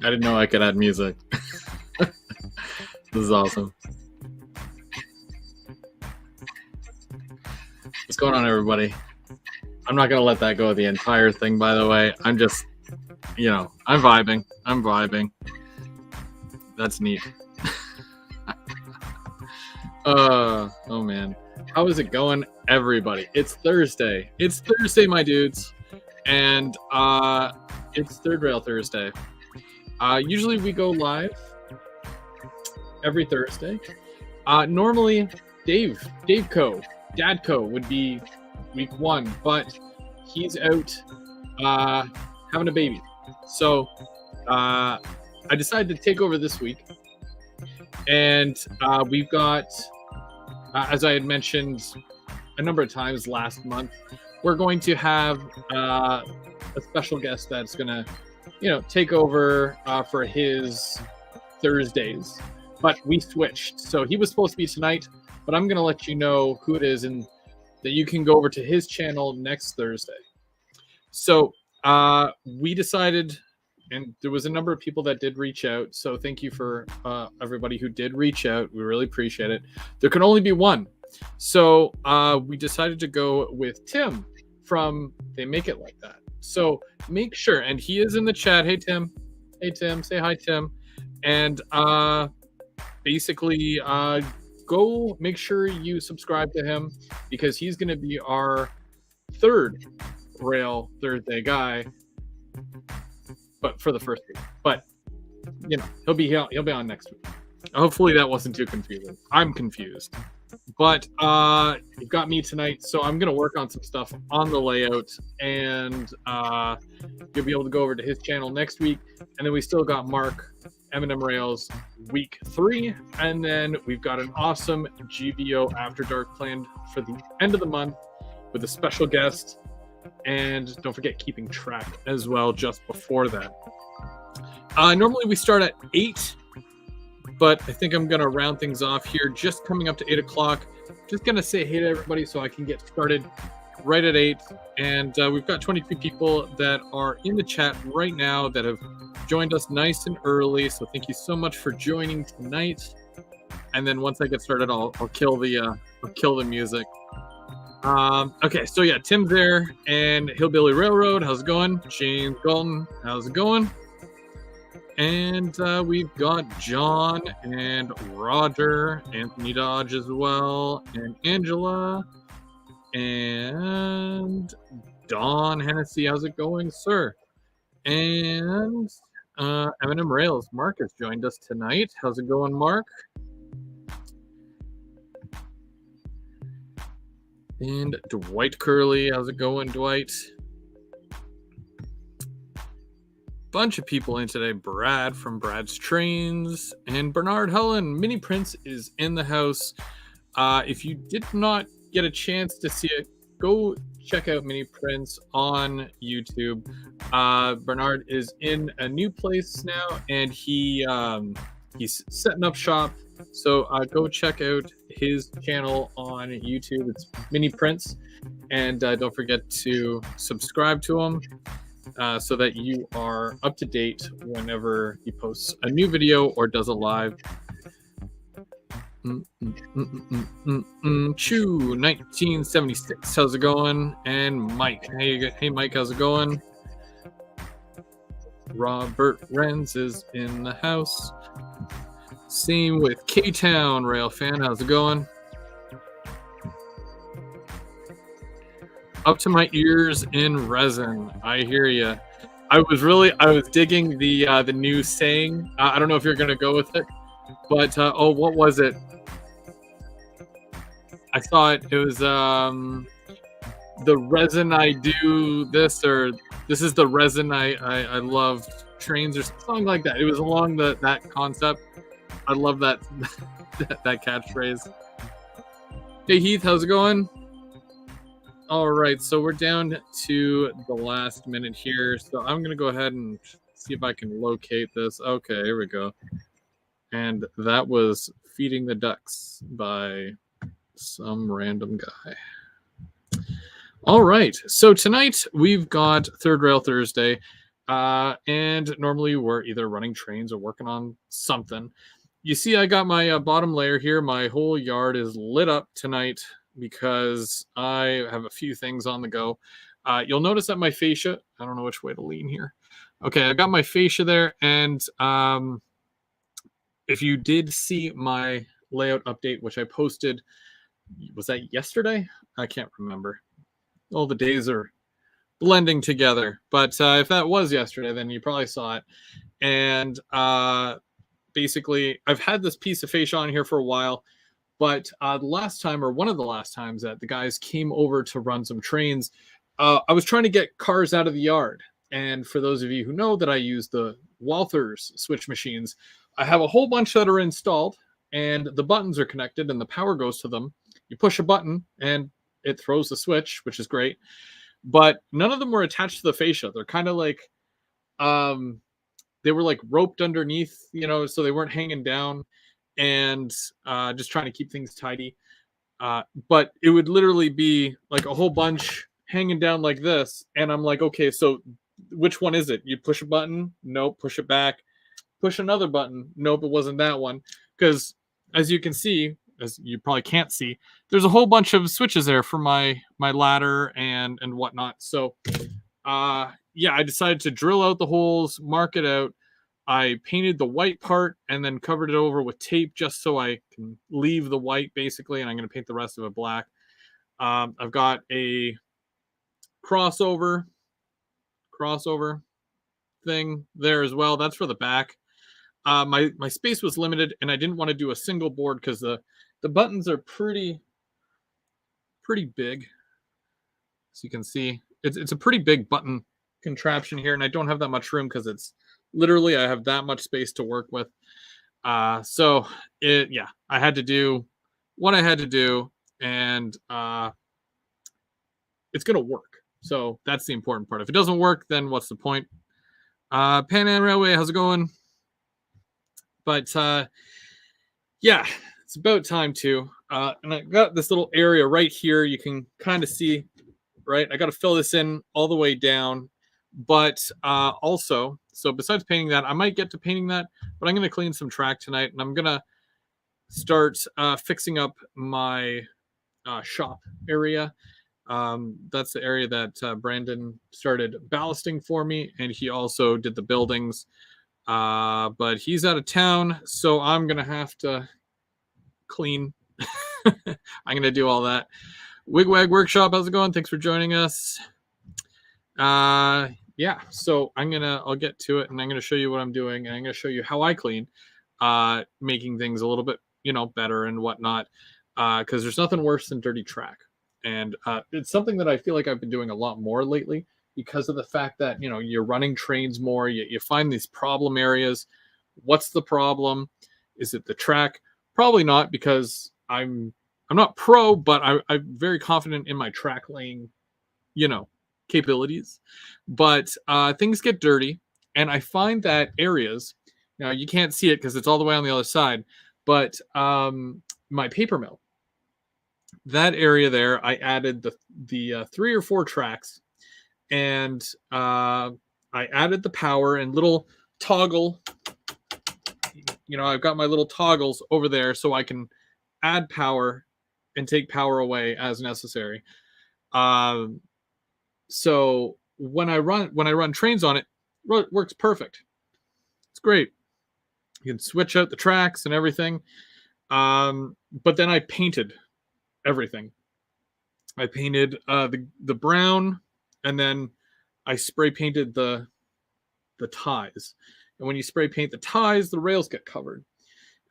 I didn't know I could add music. This is awesome. What's going on, everybody? I'm not going to let that go the entire thing, by the way. I'm just, I'm vibing. That's neat. Oh, man. How is it going, everybody? It's Thursday. It's Thursday, my dudes. And it's Third Rail Thursday. Usually we go live every Thursday. Normally, Dad Co would be week 1, but he's out having a baby. So I decided to take over this week. And we've got, as I had mentioned a number of times last month, we're going to have a special guest that's going to, take over for his Thursdays. But we switched. So he was supposed to be tonight, but I'm going to let you know who it is and that you can go over to his channel next Thursday. So we decided, and there was a number of people that did reach out. So thank you for everybody who did reach out. We really appreciate it. There can only be one. So we decided to go with Tim from They Make It Like That. So make sure, and he is in the chat. Hey, Tim. Say hi, Tim. And basically, go make sure you subscribe to him because he's going to be our Third Rail Thursday guy, but for the first week. But he'll be on next week. Hopefully that wasn't too confusing. I'm confused, but you've got me tonight, so I'm going to work on some stuff on the layout, and you'll be able to go over to his channel next week. And then we still got Mark, M&M Rails, week 3, and then we've got an awesome GVO After Dark planned for the end of the month with a special guest, and don't forget keeping track as well just before that. Normally we start at 8, but I think I'm going to round things off here, just coming up to 8 o'clock. Just going to say hey to everybody so I can get started right at 8. And we've got 23 people that are in the chat right now that have joined us nice and early. So thank you so much for joining tonight. And then once I get started, I'll kill the music. Okay, so yeah, Tim's there, and Hillbilly Railroad. How's it going? James Galton. How's it going? And we've got John and Roger, Anthony Dodge as well, and Angela, and Don Hennessy. How's it going, sir? And M&M Rails. Mark has joined us tonight. How's it going, Mark? And Dwight Curley. How's it going, Dwight? Bunch of people in today. Brad from Brad's Trains and Bernard Helen. Mini Prince is in the house. If you did not get a chance to see it, go check out Mini Prince on YouTube. Bernard is in a new place now, and he's setting up shop. So go check out his channel on YouTube. It's Mini Prince, and don't forget to subscribe to him. So that you are up to date whenever he posts a new video or does a live. Chew 1976. How's it going? And Mike. Hey Mike, how's it going? Robert Renz is in the house. Same with K-Town Rail Fan. How's it going? Up to my ears in resin. I hear you. I was digging the new saying. I don't know if you're gonna go with it, but what was it? I saw it. It was the resin I do this, or this is the resin I love trains or something like that. It was along that concept. I love that that catchphrase. Hey Heath, how's it going? All right, so we're down to the last minute here. So I'm gonna go ahead and see if I can locate this. Okay, here we go. And that was Feeding the Ducks by some random guy. All right, so tonight we've got Third Rail Thursday, and normally we're either running trains or working on something. You see, I got my bottom layer here. My whole yard is lit up tonight because I have a few things on the go. You'll notice that my fascia, I don't know which way to lean here. Okay, I got my fascia there, and if you did see my layout update, which I posted, was that yesterday? I can't remember. All the days are blending together. But if that was yesterday, then you probably saw it. And basically, I've had this piece of fascia on here for a while. But the last time, or one of the last times that the guys came over to run some trains, I was trying to get cars out of the yard. And for those of you who know that I use the Walthers switch machines, I have a whole bunch that are installed, and the buttons are connected, and the power goes to them. You push a button, and it throws the switch, which is great. But none of them were attached to the fascia. They're kind of like, they were like roped underneath, so they weren't hanging down, and just trying to keep things tidy. But it would literally be like a whole bunch hanging down like this. And I'm like, okay, so which one is it? You push a button? Nope. Push it back. Push another button. Nope, it wasn't that one. Because as you can see, as you probably can't see, there's a whole bunch of switches there for my ladder and whatnot. So yeah, I decided to drill out the holes, mark it out. I painted the white part and then covered it over with tape just so I can leave the white basically, and I'm going to paint the rest of it black. I've got a crossover thing there as well. That's for the back. My space was limited, and I didn't want to do a single board because the buttons are pretty big. As you can see, it's a pretty big button contraption here, and I don't have that much room because it's literally I have that much space to work with. So I had to do what I had to do, and it's gonna work. So that's the important part. If it doesn't work, then what's the point? Pan Am Railway, how's it going? But yeah, it's about time too. And I got this little area right here. You can kind of see, right? I got to fill this in all the way down. But also, so besides painting that, I might get to painting that, but I'm going to clean some track tonight, and I'm going to start fixing up my shop area. That's the area that Brandon started ballasting for me, and he also did the buildings. But he's out of town, so I'm going to have to clean. I'm going to do all that. Wigwag Workshop, how's it going? Thanks for joining us. Yeah, so I'll get to it, and I'm going to show you what I'm doing, and I'm going to show you how I clean, making things a little bit, better and whatnot, because there's nothing worse than dirty track. And it's something that I feel like I've been doing a lot more lately because of the fact that, you're running trains more, you find these problem areas. What's the problem? Is it the track? Probably not, because I'm not pro, but I'm very confident in my track laying, capabilities. But things get dirty, and I find that areas, now you can't see it because it's all the way on the other side, but my paper mill, that area there, I added the 3 or 4 tracks, and I added the power and little toggle. I've got my little toggles over there so I can add power and take power away as necessary. So when I run trains on it, it works perfect. It's great. You can switch out the tracks and everything. But then I painted everything. I painted the brown, and then I spray painted the ties. And when you spray paint the ties, the rails get covered.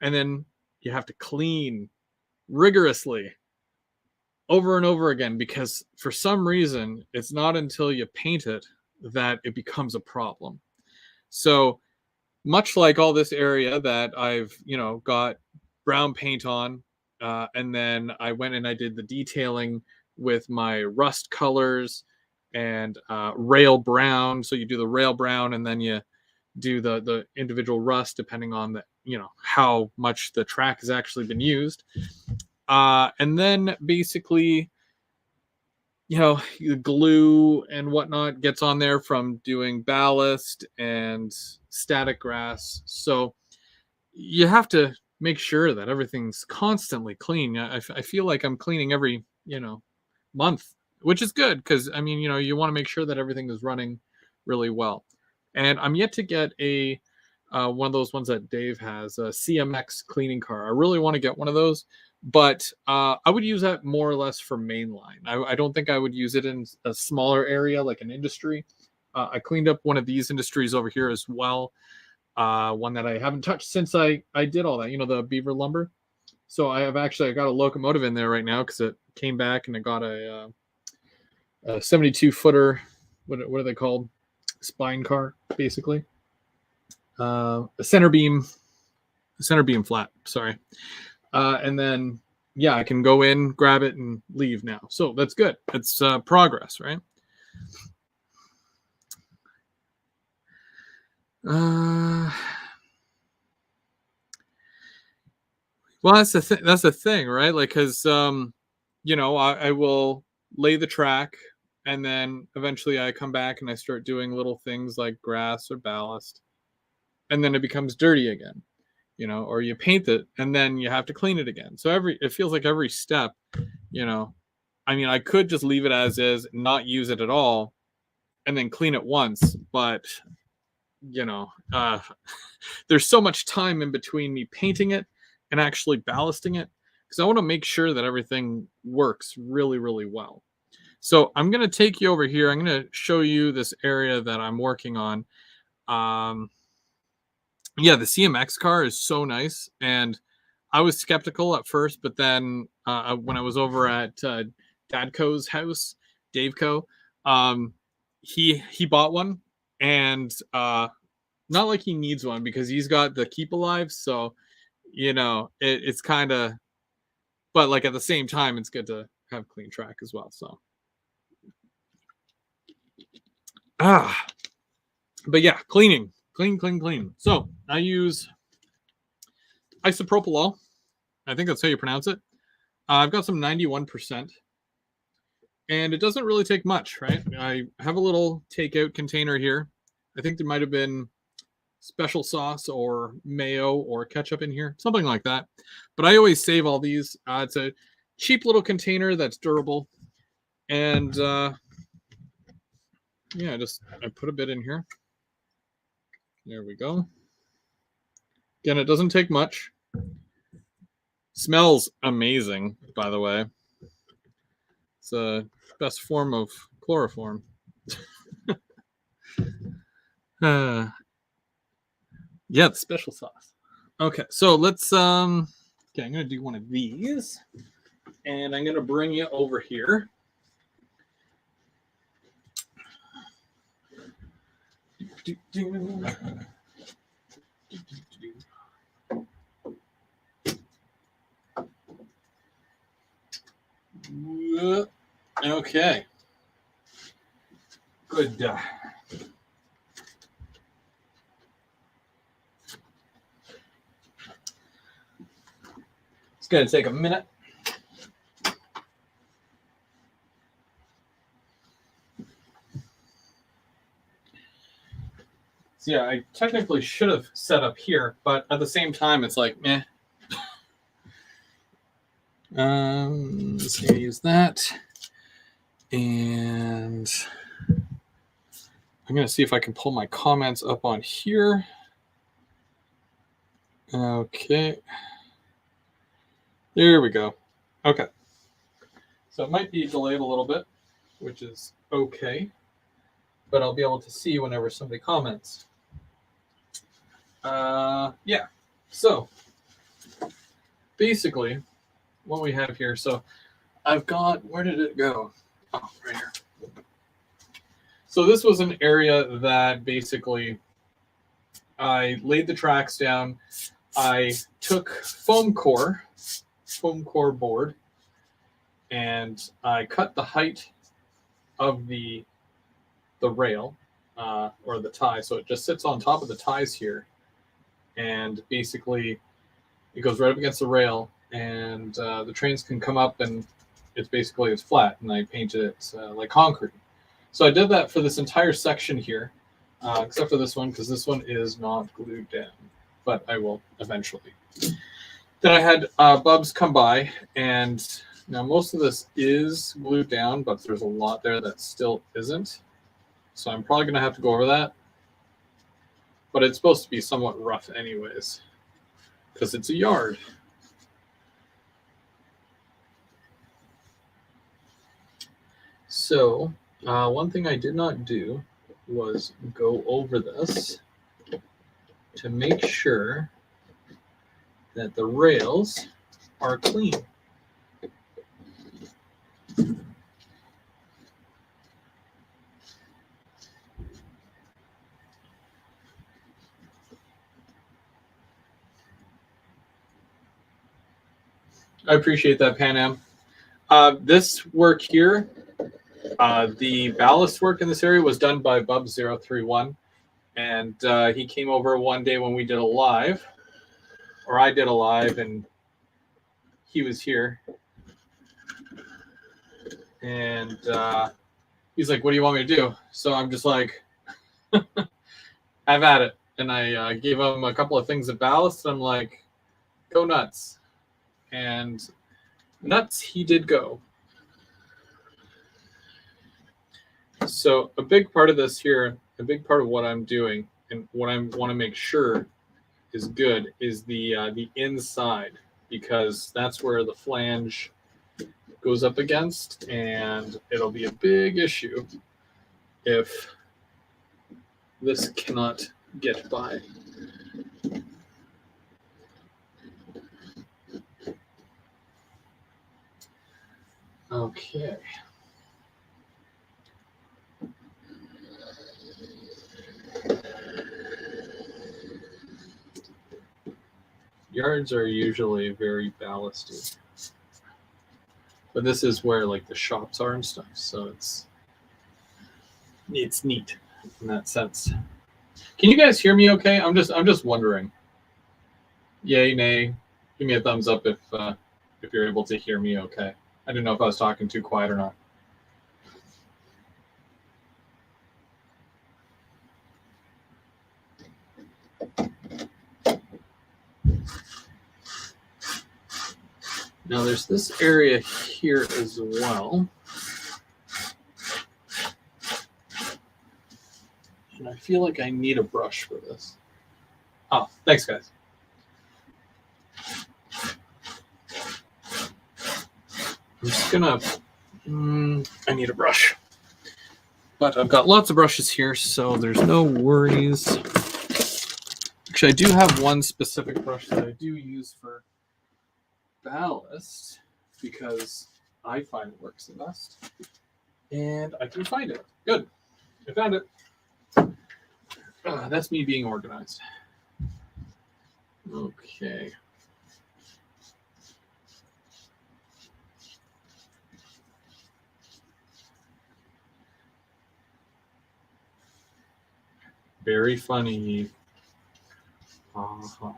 And then you have to clean rigorously over and over again, because for some reason, it's not until you paint it that it becomes a problem. So much like all this area that I've, got brown paint on, and then I went and I did the detailing with my rust colors and rail brown. So you do the rail brown and then you do the individual rust depending on the, how much the track has actually been used. And then basically, the glue and whatnot gets on there from doing ballast and static grass. So you have to make sure that everything's constantly clean. I feel like I'm cleaning every, month, which is good because, I mean, you want to make sure that everything is running really well. And I'm yet to get a one of those ones that Dave has, a CMX cleaning car. I really want to get one of those, but I would use that more or less for mainline. I don't think I would use it in a smaller area like an industry. I cleaned up one of these industries over here as well. One that I haven't touched since I did all that, the beaver lumber. So I got a locomotive in there right now because it came back and I got a 72 footer. What are they called? Spine car, basically. A center beam flat. Sorry. And then, yeah, I can go in, grab it, and leave now. So that's good. It's progress, right? Well, that's the thing. That's the thing, right? Like, because I will lay the track, and then eventually I come back and I start doing little things like grass or ballast, and then it becomes dirty again, or you paint it and then you have to clean it again. So it feels like every step, I mean, I could just leave it as is, not use it at all, and then clean it once, but there's so much time in between me painting it and actually ballasting it because I want to make sure that everything works really, really well. So I'm going to take you over here. I'm going to show you this area that I'm working on. Yeah, the CMX car is so nice. And I was skeptical at first, but then when I was over at Dadco's house, Daveco, he bought one, and not like he needs one because he's got the Keep Alive. So, it's kind of, but like at the same time, it's good to have clean track as well. So, but yeah, clean. So I use isopropyl. I think that's how you pronounce it. I've got some 91%, and it doesn't really take much, right? I have a little takeout container here. I think there might have been special sauce or mayo or ketchup in here, something like that. But I always save all these. It's a cheap little container that's durable. And yeah, I put a bit in here. There we go. Again, it doesn't take much. Smells amazing, by the way. It's the best form of chloroform. Yeah, the special sauce. Okay, so let's okay, I'm gonna do one of these, and I'm gonna bring you over here. Okay. Good. It's going to take a minute. So yeah, I technically should have set up here, but at the same time, it's like, meh. Just going to use that. And I'm going to see if I can pull my comments up on here. Okay. There we go. Okay. So it might be delayed a little bit, which is okay. But I'll be able to see whenever somebody comments. Yeah. So basically what we have here. So I've got, where did it go? Oh, right here. So this was an area that basically I laid the tracks down. I took foam core board, and I cut the height of the rail or the tie, so it just sits on top of the ties here, and basically it goes right up against the rail, and the trains can come up, and it's flat, and I painted it like concrete. So I did that for this entire section here, except for this one, because this one is not glued down, but I will eventually. Then I had Bubs come by, and now most of this is glued down, but there's a lot there that still isn't. So I'm probably going to have to go over that. But it's supposed to be somewhat rough anyways, because it's a yard. So one thing I did not do was go over this to make sure that the rails are clean. I appreciate that, Pan Am. This work here, the ballast work in this area was done by Bub031, and he came over one day when we did a live, or I did a live, and he was here. And he's like, "What do you want me to do?" So I'm just like, "Have at it." And I gave him a couple of things of ballast, and I'm like, "Go nuts." And nuts he did go. So a big part of this here, a big part of what I'm doing and what I want to make sure is good is the inside, because that's where the flange goes up against, and it'll be a big issue if this cannot get by. Okay. Yards are usually very ballasty, but this is where like the shops are and stuff, so it's neat in that sense. Can you guys hear me okay? I'm just wondering. Yay, nay. Give me a thumbs up if you're able to hear me okay. I didn't know if I was talking too quiet or not. Now there's this area here as well. And I feel like I need a brush for this. Oh, thanks guys. I'm just gonna, I need a brush. But I've got lots of brushes here, so there's no worries. Actually, I do have one specific brush that I do use for ballast, because I find it works the best. And I can find it. Good. I found it. That's me being organized. Okay. Very funny. Uh-huh.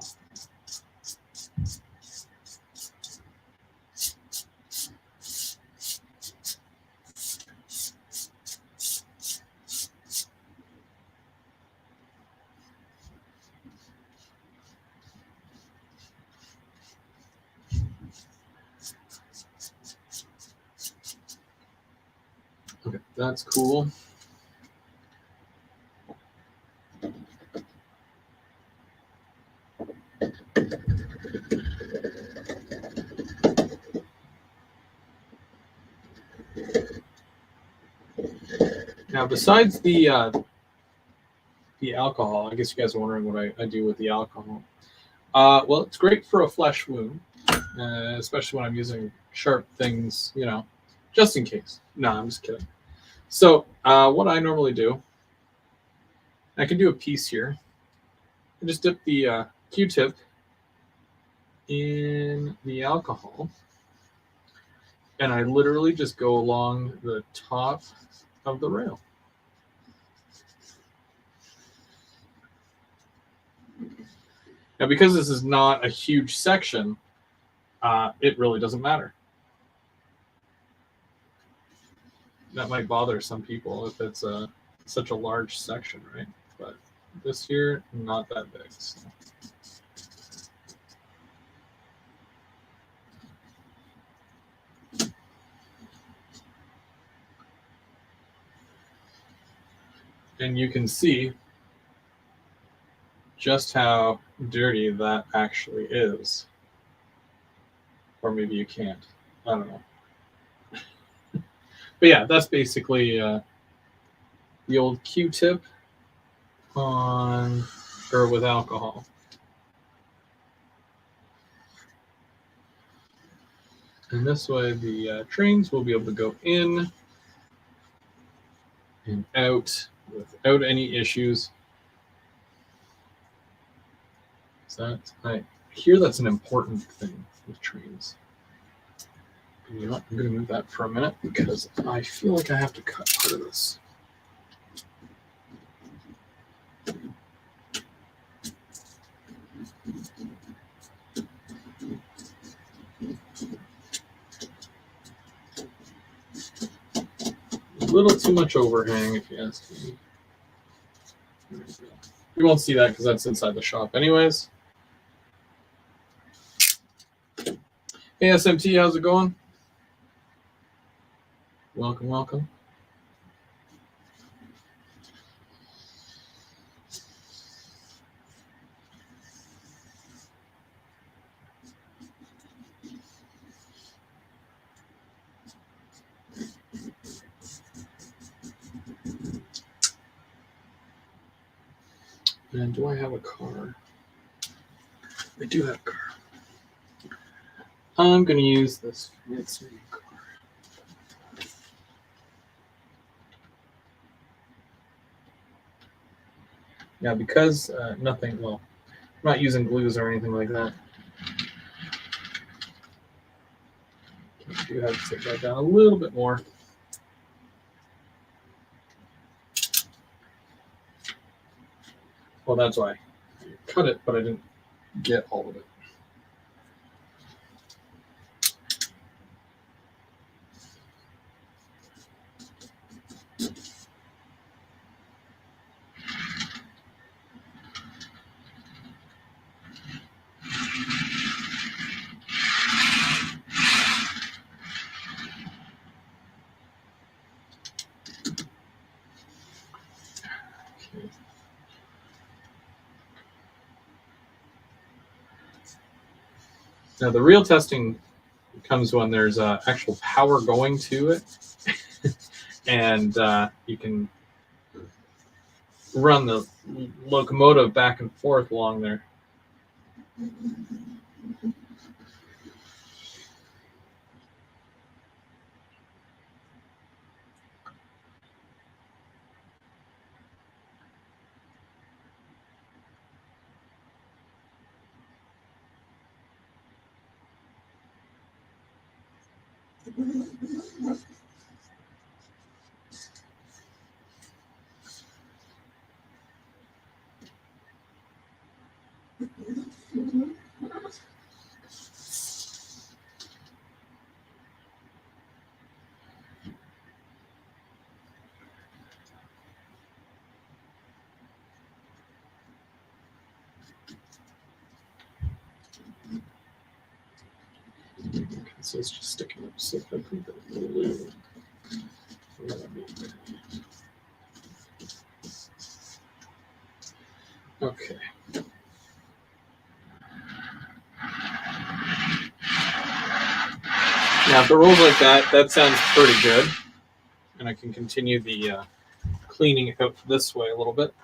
Okay, that's cool. Now, besides the alcohol, I guess you guys are wondering what I do with the alcohol. Well, it's great for a flesh wound, especially when I'm using sharp things, you know, just in case. No, I'm just kidding. So what I normally do, I can do a piece here, I just dip the Q-tip in the alcohol, and I literally just go along the top of the rail. Now, because this is not a huge section, it really doesn't matter. That might bother some people if it's such a large section, right? But this here, not that big. So. And you can see just how dirty that actually is. Or maybe you can't. I don't know. But yeah, that's basically the old Q-tip on or with alcohol. And this way the trains will be able to go in and out without any issues. So I hear that's an important thing with trains. And you know what? I'm going to move that for a minute because I feel like I have to cut part of this. A little too much overhang, if you ask me. You won't see that because that's inside the shop anyways. Hey, SMT, how's it going? Welcome, welcome. And do I have a car? I do have a car. I'm going to use this fancy car. Yeah, because nothing, well, I'm not using glues or anything like that. I do have to take that down a little bit more. Well, that's why I cut it, but I didn't get all of it. Okay. Now, the real testing comes when there's actual power going to it, and you can run the locomotive back and forth along there. Okay, so it's just sticking up. So if I put the glue, okay. Now, if it rolls like that, that sounds pretty good. And I can continue the cleaning out this way a little bit.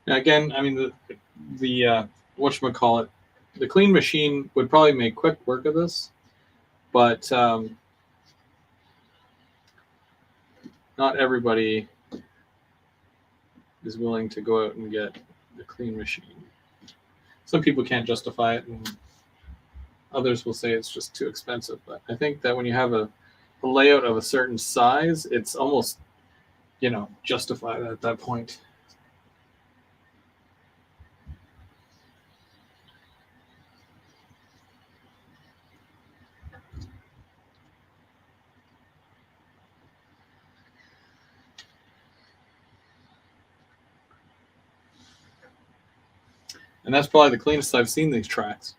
Now, again, I mean the whatchamacallit, the clean machine would probably make quick work of this, but not everybody is willing to go out and get the clean machine. Some people can't justify it, and others will say it's just too expensive. But I think that when you have a layout of a certain size, it's almost, justified at that point. And that's probably the cleanest I've seen these tracks.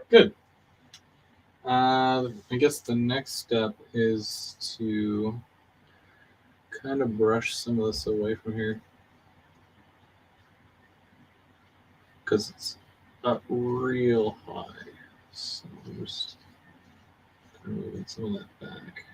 Good. I guess the next step is to kind of brush some of this away from here, because it's up real high. So I'm just moving some of that back.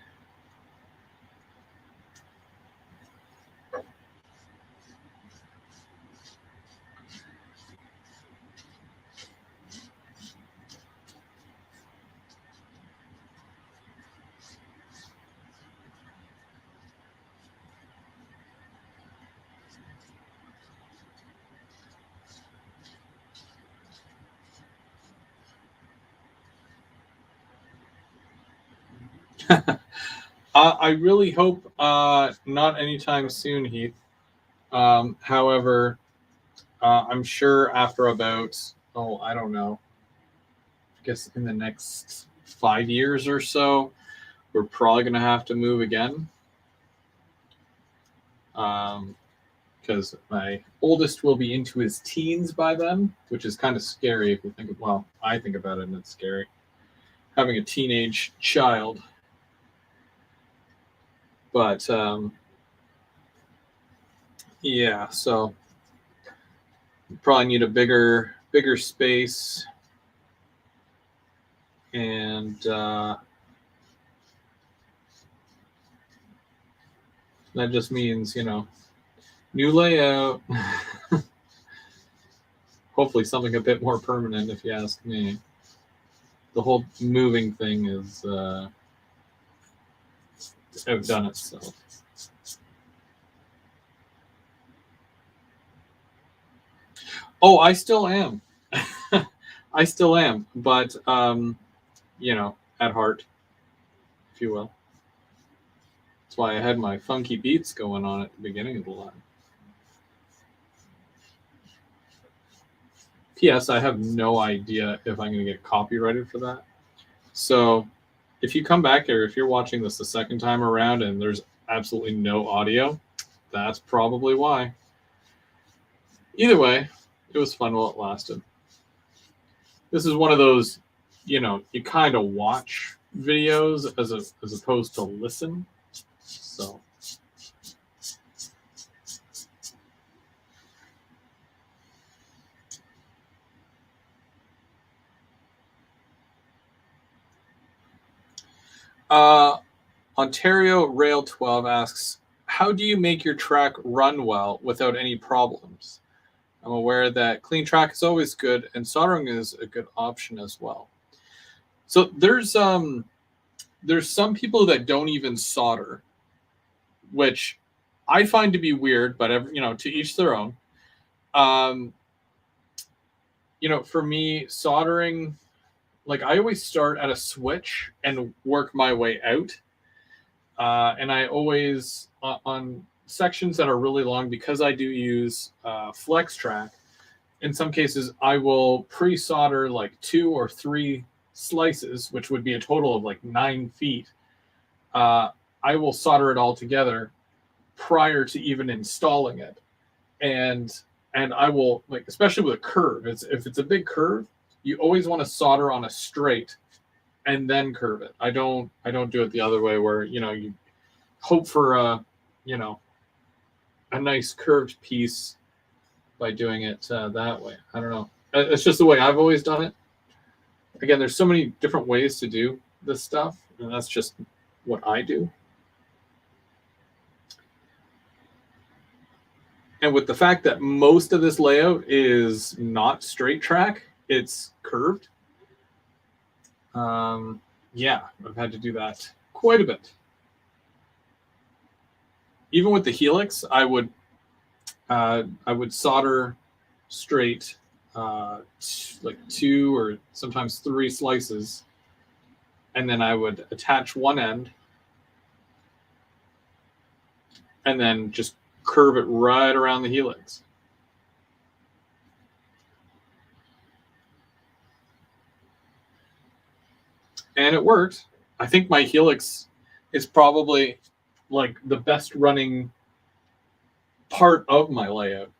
I really hope not anytime soon, Heath. However, I'm sure after about, I don't know, I guess in the next 5 years or so, we're probably going to have to move again. Because my oldest will be into his teens by then, which is kind of scary if you think of, well, I think about it and it's scary. Having a teenage child. But yeah, so probably need a bigger space, and that just means, new layout. Hopefully something a bit more permanent, if you ask me. The whole moving thing is outdone itself. Oh, I still am. I still am, but at heart, if you will. That's why I had my funky beats going on at the beginning of the line. P.S. I have no idea if I'm going to get copyrighted for that. So if you come back here, if you're watching this the second time around and there's absolutely no audio, that's probably why. Either way, it was fun while it lasted. This is one of those, you kind of watch videos as opposed to listen. So. Ontario Rail 12 asks, how do you make your track run well without any problems? I'm aware that clean track is always good, and soldering is a good option as well. So there's some people that don't even solder, which I find to be weird, but to each their own. For me, soldering, like, I always start at a switch and work my way out. And I always, on sections that are really long, because I do use flex track, in some cases I will pre-solder like 2 or 3 slices, which would be a total of like 9 feet. I will solder it all together prior to even installing it. And I will, like, especially with a curve, if it's a big curve, you always want to solder on a straight and then curve it. I don't do it the other way where, you hope for a, you know, a nice curved piece by doing it that way. I don't know. It's just the way I've always done it. Again, there's so many different ways to do this stuff, and that's just what I do. And with the fact that most of this layout is not straight track, it's curved. Yeah, I've had to do that quite a bit. Even with the helix, I would solder straight, like 2 or sometimes 3 slices, and then I would attach one end, and then just curve it right around the helix. And it worked. I think my helix is probably like the best running part of my layout.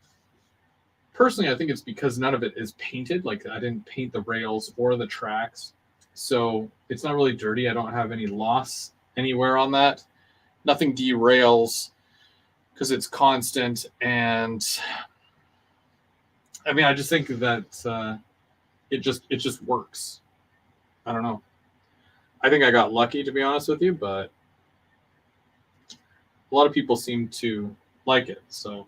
Personally, I think it's because none of it is painted. Like I didn't paint the rails or the tracks. So it's not really dirty. I don't have any loss anywhere on that. Nothing derails because it's constant. And I mean, I just think that it just works. I don't know. I think I got lucky, to be honest with you, but a lot of people seem to like it. So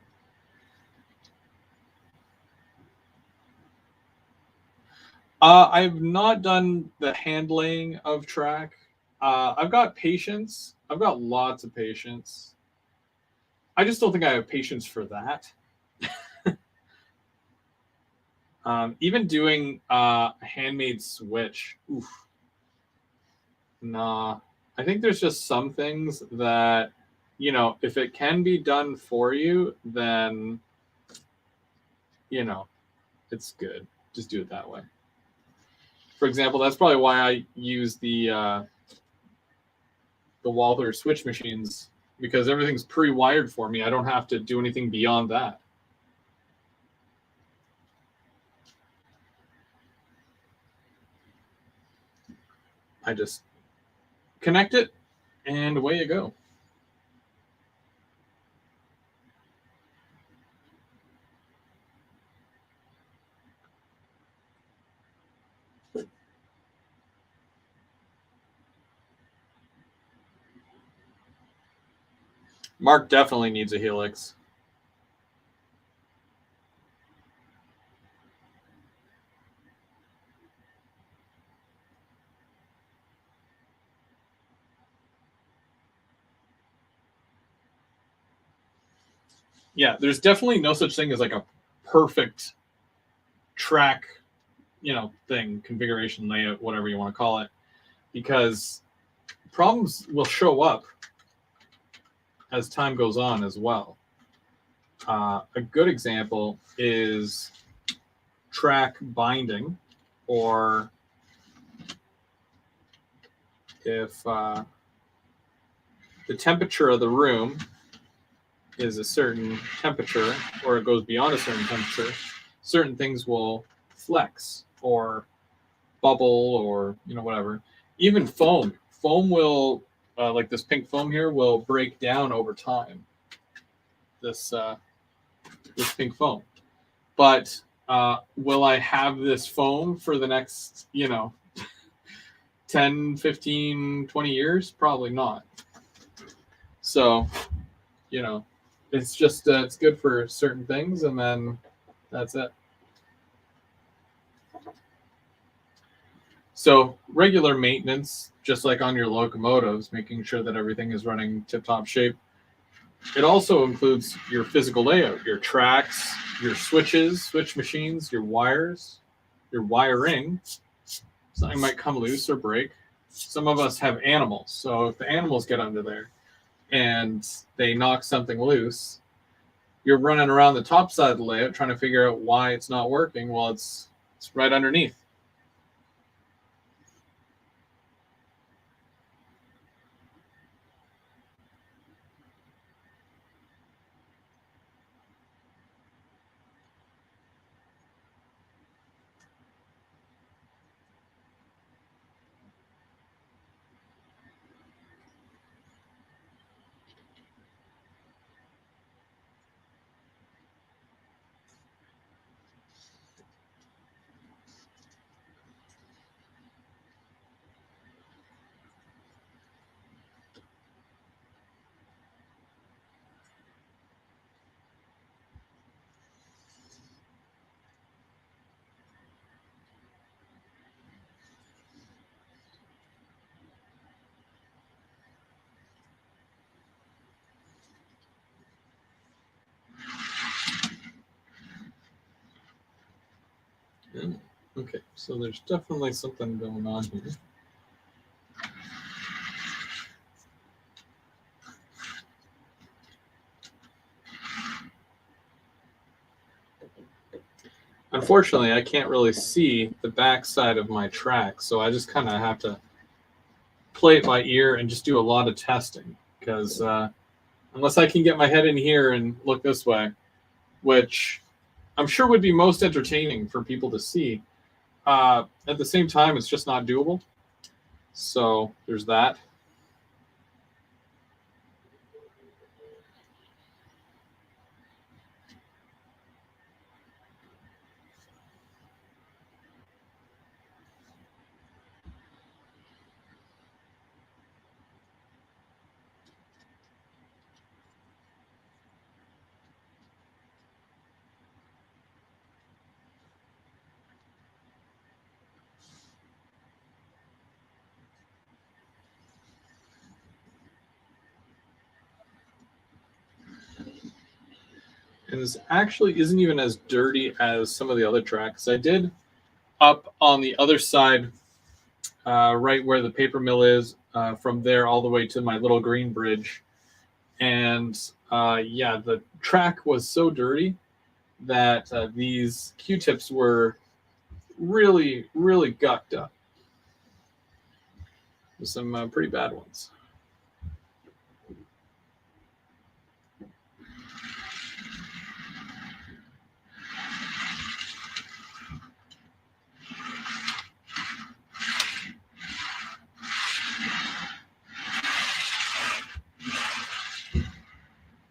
I've not done the hand laying of track. I've got patience. I've got lots of patience. I just don't think I have patience for that. Even doing a handmade switch, oof. Nah. I think there's just some things that, you know, if it can be done for you, then, you know, it's good. Just do it that way. For example, that's probably why I use the Walther switch machines, because everything's pre-wired for me. I don't have to do anything beyond that. I just connect it, and away you go. Mark definitely needs a helix. Yeah, there's definitely no such thing as like a perfect track, you know, thing, configuration, layout, whatever you want to call it, because problems will show up as time goes on as well. A good example is track binding, or if the temperature of the room is a certain temperature, or it goes beyond a certain temperature, certain things will flex or bubble, or, you know, whatever. Even foam will, like this pink foam here, will break down over time. This pink foam, but will I have this foam for the next, you know, 10, 15, 20 years? Probably not. So, you know, it's just it's good for certain things, and then that's it. So regular maintenance, just like on your locomotives, making sure that everything is running tip-top shape. It also includes your physical layout, your tracks, your switches, switch machines, your wires, your wiring. Something might come loose or break. Some of us have animals, so if the animals get under there and they knock something loose, you're running around the top side of the layout trying to figure out why it's not working. Well, it's right underneath. Okay, so there's definitely something going on here. Unfortunately, I can't really see the back side of my track, so I just kind of have to play it by ear and just do a lot of testing, because unless I can get my head in here and look this way, which I'm sure would be most entertaining for people to see, at the same time, it's just not doable. So there's that. And this actually isn't even as dirty as some of the other tracks. I did up on the other side, right where the paper mill is, from there all the way to my little green bridge. And yeah, the track was so dirty that these Q-tips were really, really gucked up. With some pretty bad ones.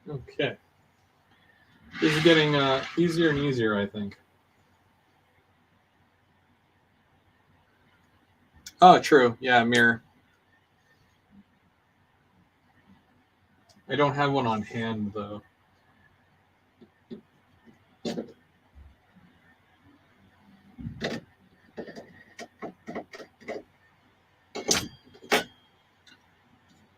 Okay. This is getting easier and easier, I think. Oh, true. Yeah, mirror. I don't have one on hand, though.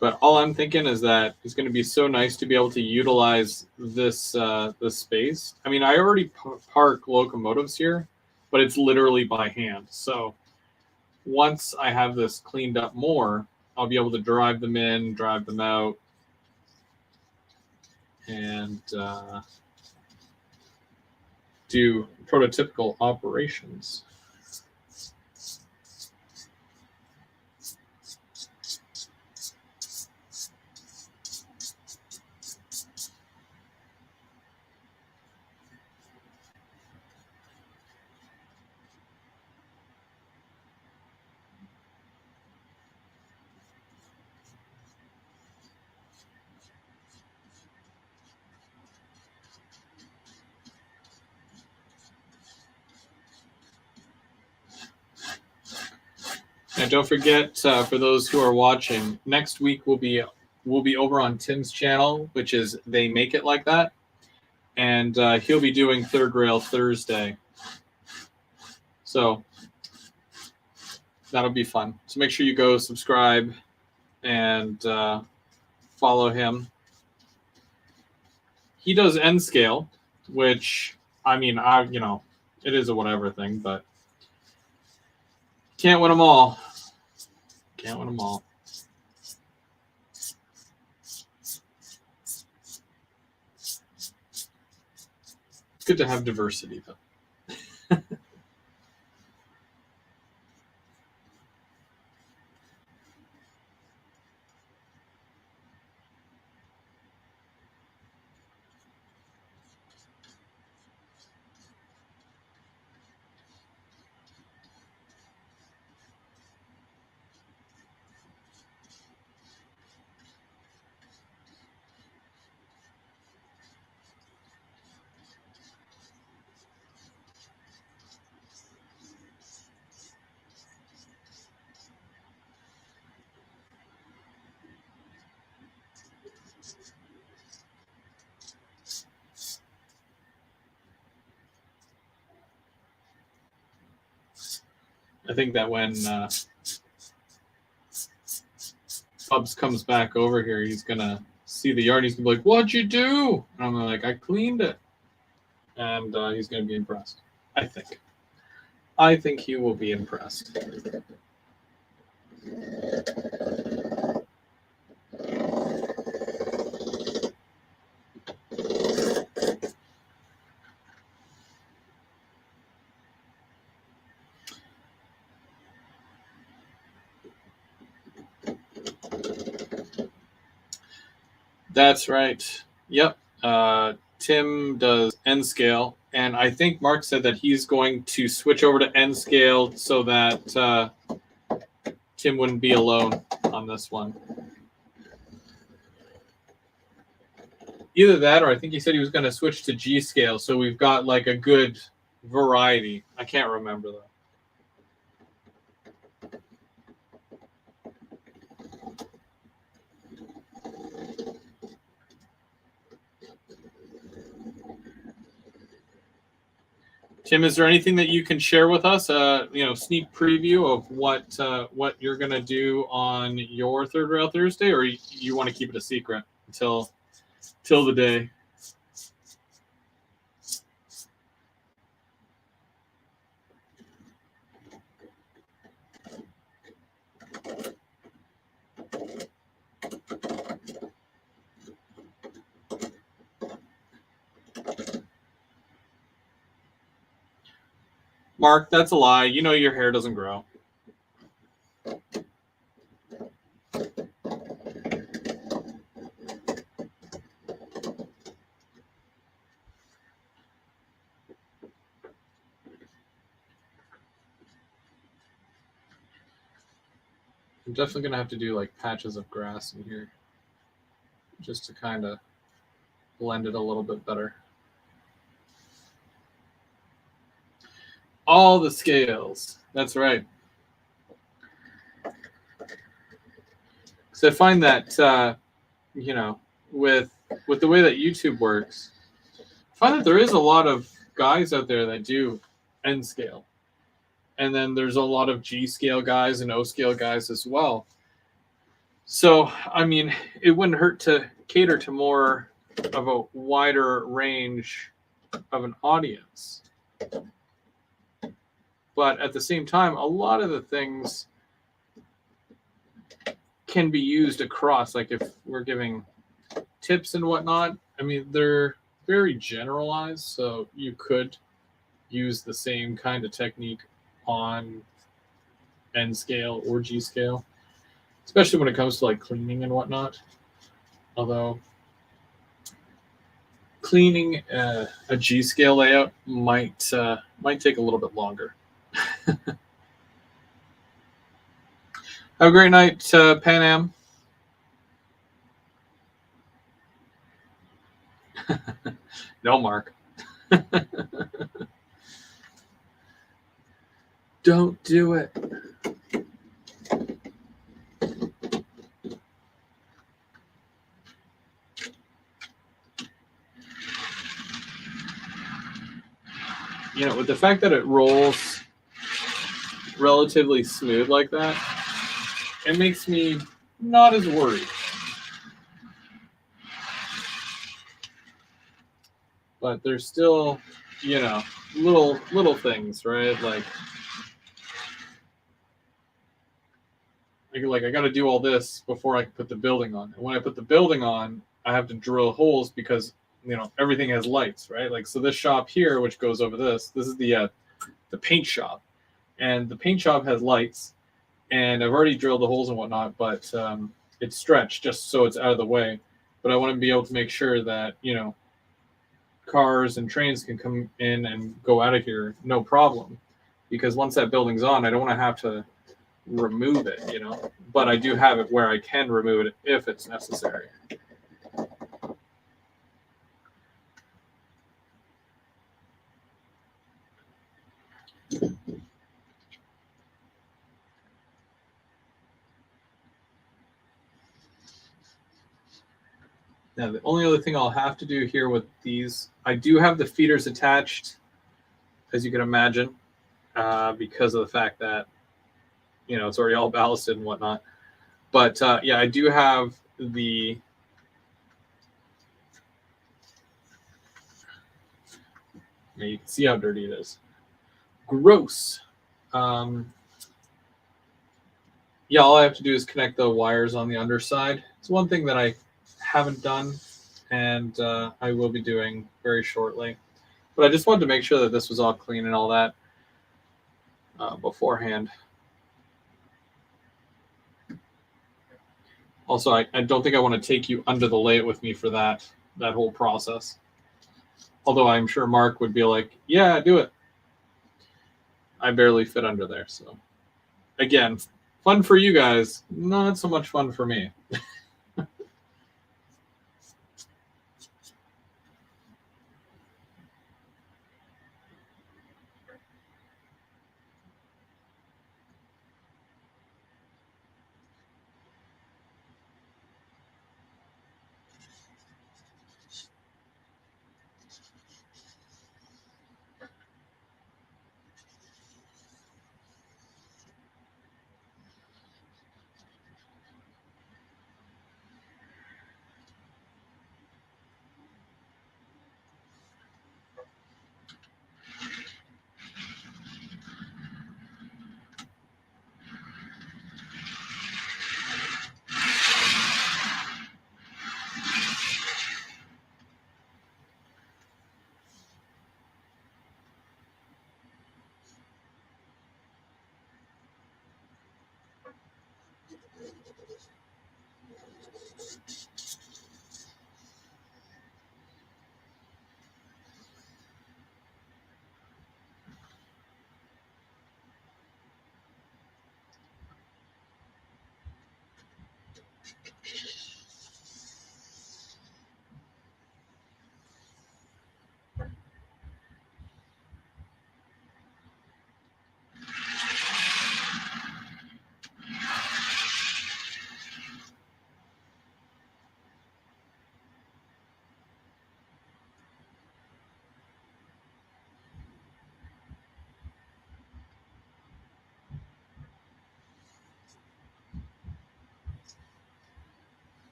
But all I'm thinking is that it's going to be so nice to be able to utilize this this space. I mean, I already park locomotives here, but it's literally by hand. So once I have this cleaned up more, I'll be able to drive them in, drive them out, and do prototypical operations. And don't forget, for those who are watching, next week we'll be over on Tim's channel, which is They Make It Like That, and he'll be doing Third Rail Thursday. So that'll be fun. So make sure you go subscribe and follow him. He does N scale, which I mean, it is a whatever thing, but can't win them all. Can't win them all. It's good to have diversity, though. I think that when Bubs comes back over here, he's gonna see the yard. He's gonna be like, "What'd you do?" And I'm like, "I cleaned it," and he's gonna be impressed. I think. I think he will be impressed. That's right. Yep. Tim does N scale, and I think Mark said that he's going to switch over to N scale so that Tim wouldn't be alone on this one. Either that, or I think he said he was going to switch to G scale, so we've got like a good variety. I can't remember though. Tim, is there anything that you can share with us? Sneak preview of what you're gonna do on your third rail Thursday, or you want to keep it a secret until the day? Mark, that's a lie. You know your hair doesn't grow. I'm definitely going to have to do like patches of grass in here just to kind of blend it a little bit better. All the scales. That's right. So I find that, with the way that YouTube works, I find that there is a lot of guys out there that do N scale. And then there's a lot of G scale guys and O scale guys as well. So, I mean, it wouldn't hurt to cater to more of a wider range of an audience. But at the same time, a lot of the things can be used across. Like if we're giving tips and whatnot, I mean, they're very generalized. So you could use the same kind of technique on N scale or G scale, especially when it comes to like cleaning and whatnot. Although cleaning a G scale layout might take a little bit longer. Have a great night, Pan Am. No, Mark. Don't do it. With the fact that it rolls relatively smooth like that, it makes me not as worried. But there's still, little things, right? Like I got to do all this before I can put the building on. And when I put the building on, I have to drill holes because everything has lights, right? Like so, this shop here, which goes over this is the paint shop, and the paint shop has lights, and I've already drilled the holes and whatnot, but it's stretched just so it's out of the way. But I want to be able to make sure that cars and trains can come in and go out of here no problem, because once that building's on, I don't want to have to remove it, but I do have it where I can remove it if it's necessary. Now, the only other thing I'll have to do here with these, I do have the feeders attached, as you can imagine, because of the fact that, it's already all ballasted and whatnot. But, I do have the you can see how dirty it is. Gross. Yeah, all I have to do is connect the wires on the underside. It's one thing that I haven't done, and I will be doing very shortly. But I just wanted to make sure that this was all clean and all that beforehand. Also, I don't think I want to take you under the lathe with me for that whole process. Although I'm sure Mark would be like, yeah, do it. I barely fit under there. So again, fun for you guys, not so much fun for me.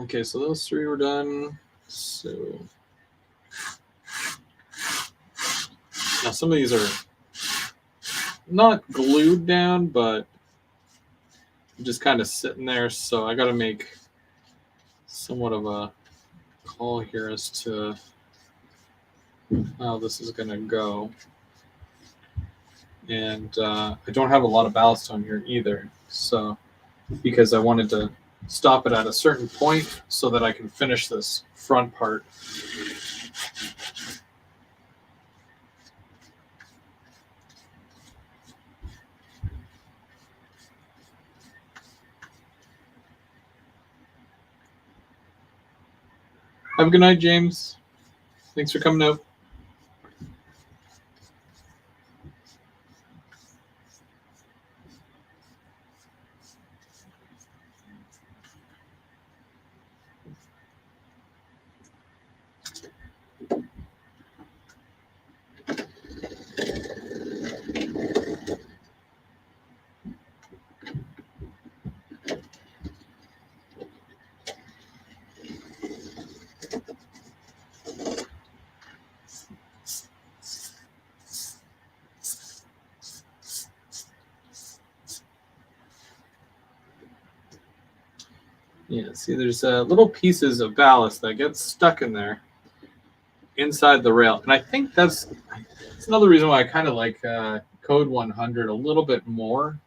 Okay, so those three were done. So now some of these are not glued down, but just kind of sitting there. So I got to make somewhat of a call here as to how this is going to go. And I don't have a lot of ballast on here either. So because I wanted to stop it at a certain point so that I can finish this front part. Have a good night, James. Thanks for coming out. Yeah, see, there's little pieces of ballast that get stuck in there inside the rail. And I think that's another reason why I kind of like Code 100 a little bit more.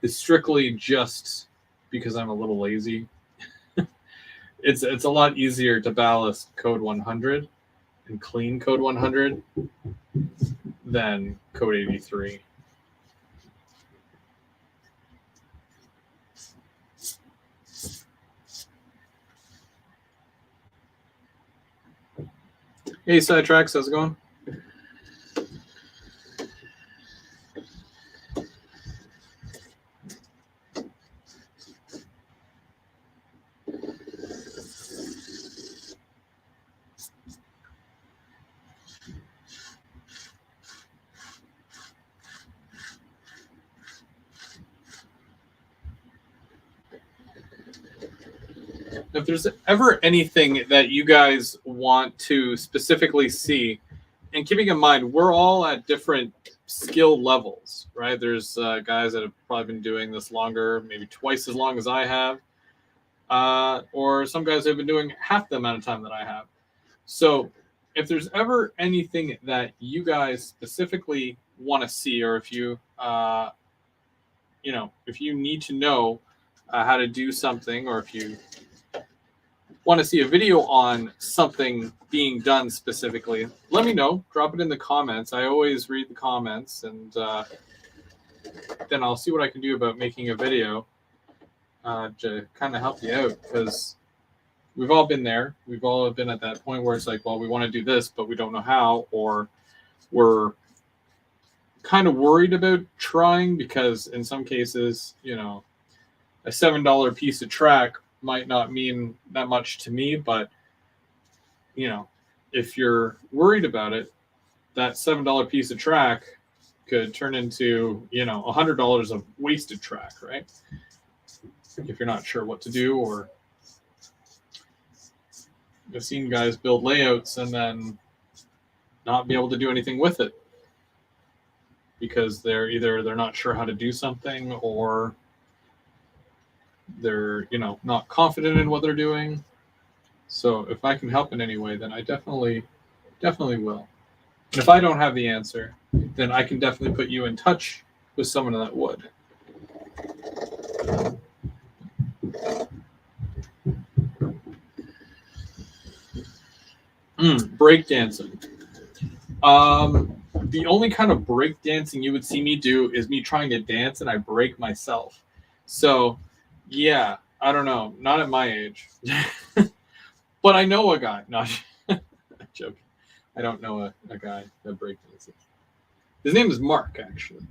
Is strictly just because I'm a little lazy. It's a lot easier to ballast Code 100 and clean Code 100 than Code 83. Hey, Sidetracks, how's it going? If there's ever anything that you guys want to specifically see, and keeping in mind, we're all at different skill levels, right? There's guys that have probably been doing this longer, maybe twice as long as I have, or some guys have been doing half the amount of time that I have. So if there's ever anything that you guys specifically want to see, or if you, if you need to know how to do something, or if you want to see a video on something being done specifically, let me know. Drop it in the comments. I always read the comments, and then I'll see what I can do about making a video to kind of help you out, because we've all been there. We've all been at that point where it's like, well, we want to do this, but we don't know how, or we're kind of worried about trying because in some cases, a $7 piece of track might not mean that much to me, but if you're worried about it, that $7 piece of track could turn into $100 of wasted track, right? If you're not sure what to do. Or I've seen guys build layouts and then not be able to do anything with it because they're not sure how to do something, or they're not confident in what they're doing. So if I can help in any way, then I definitely will. And if I don't have the answer, then I can definitely put you in touch with someone that would. Breakdancing. The only kind of breakdancing you would see me do is me trying to dance and I break myself. So yeah, I don't know. Not at my age. But I know a guy. Not joking. I don't know a guy that breakdances. His name is Mark, actually.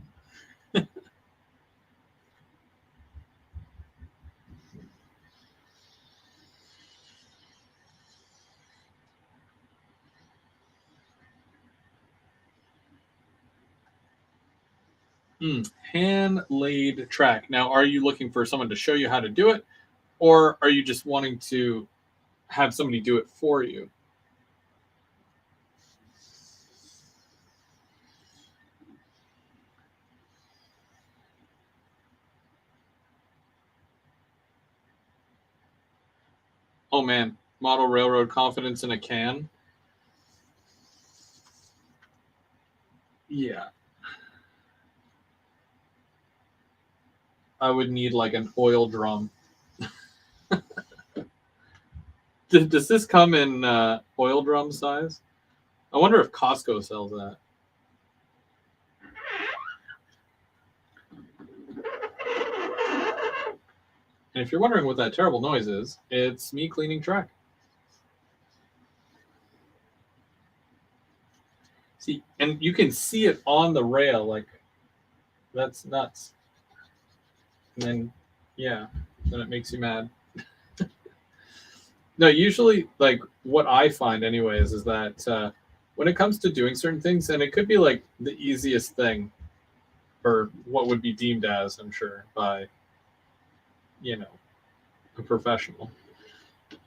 Hand-laid track. Now, are you looking for someone to show you how to do it, or are you just wanting to have somebody do it for you? Oh man, model railroad confidence in a can. Yeah. I would need like an oil drum. Does this come in oil drum size? I wonder if Costco sells that. And if you're wondering what that terrible noise is, it's me cleaning track. See, and you can see it on the rail, like, that's nuts. And then, yeah, then it makes you mad. No, usually, like, what I find anyways is that when it comes to doing certain things, and it could be like the easiest thing, or what would be deemed as, I'm sure, by, a professional.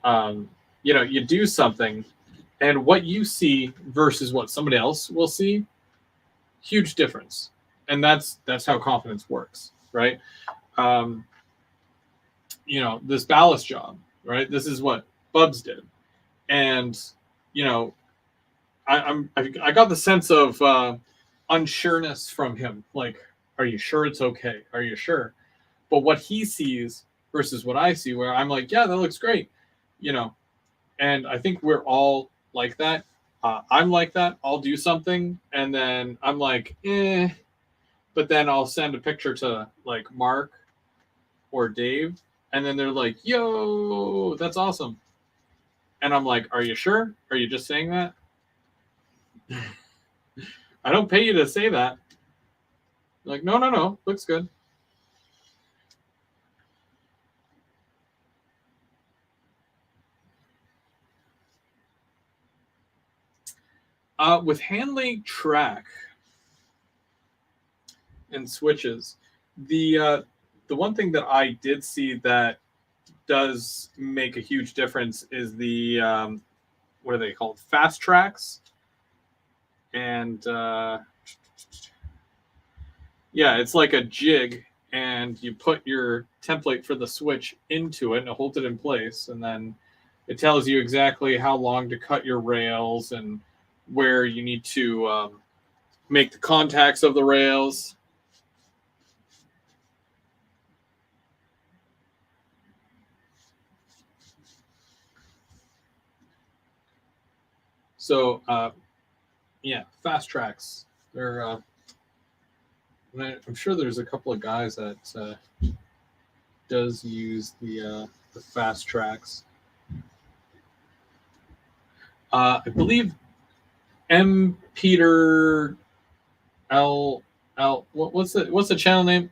You do something, and what you see versus what somebody else will see, huge difference. And that's how confidence works, right? This ballast job, right? This is what Bubs did. And, I got the sense of unsureness from him. Like, are you sure it's okay? Are you sure? But what he sees versus what I see, where I'm like, yeah, that looks great, and I think we're all like that. I'm like that. I'll do something, and then I'm like, but then I'll send a picture to like Mark or Dave, and then they're like, yo, that's awesome. And I'm like, are you sure? Are you just saying that? I don't pay you to say that. Like, no, looks good. With hand-laid track and switches, the one thing that I did see that does make a huge difference is the what are they called? Fast tracks. And yeah, it's like a jig, and you put your template for the switch into it and it holds it in place, and then it tells you exactly how long to cut your rails and where you need to make the contacts of the rails. So yeah, fast tracks. They're I'm sure there's a couple of guys that does use the fast tracks. I believe M. Peter L. What's the channel name?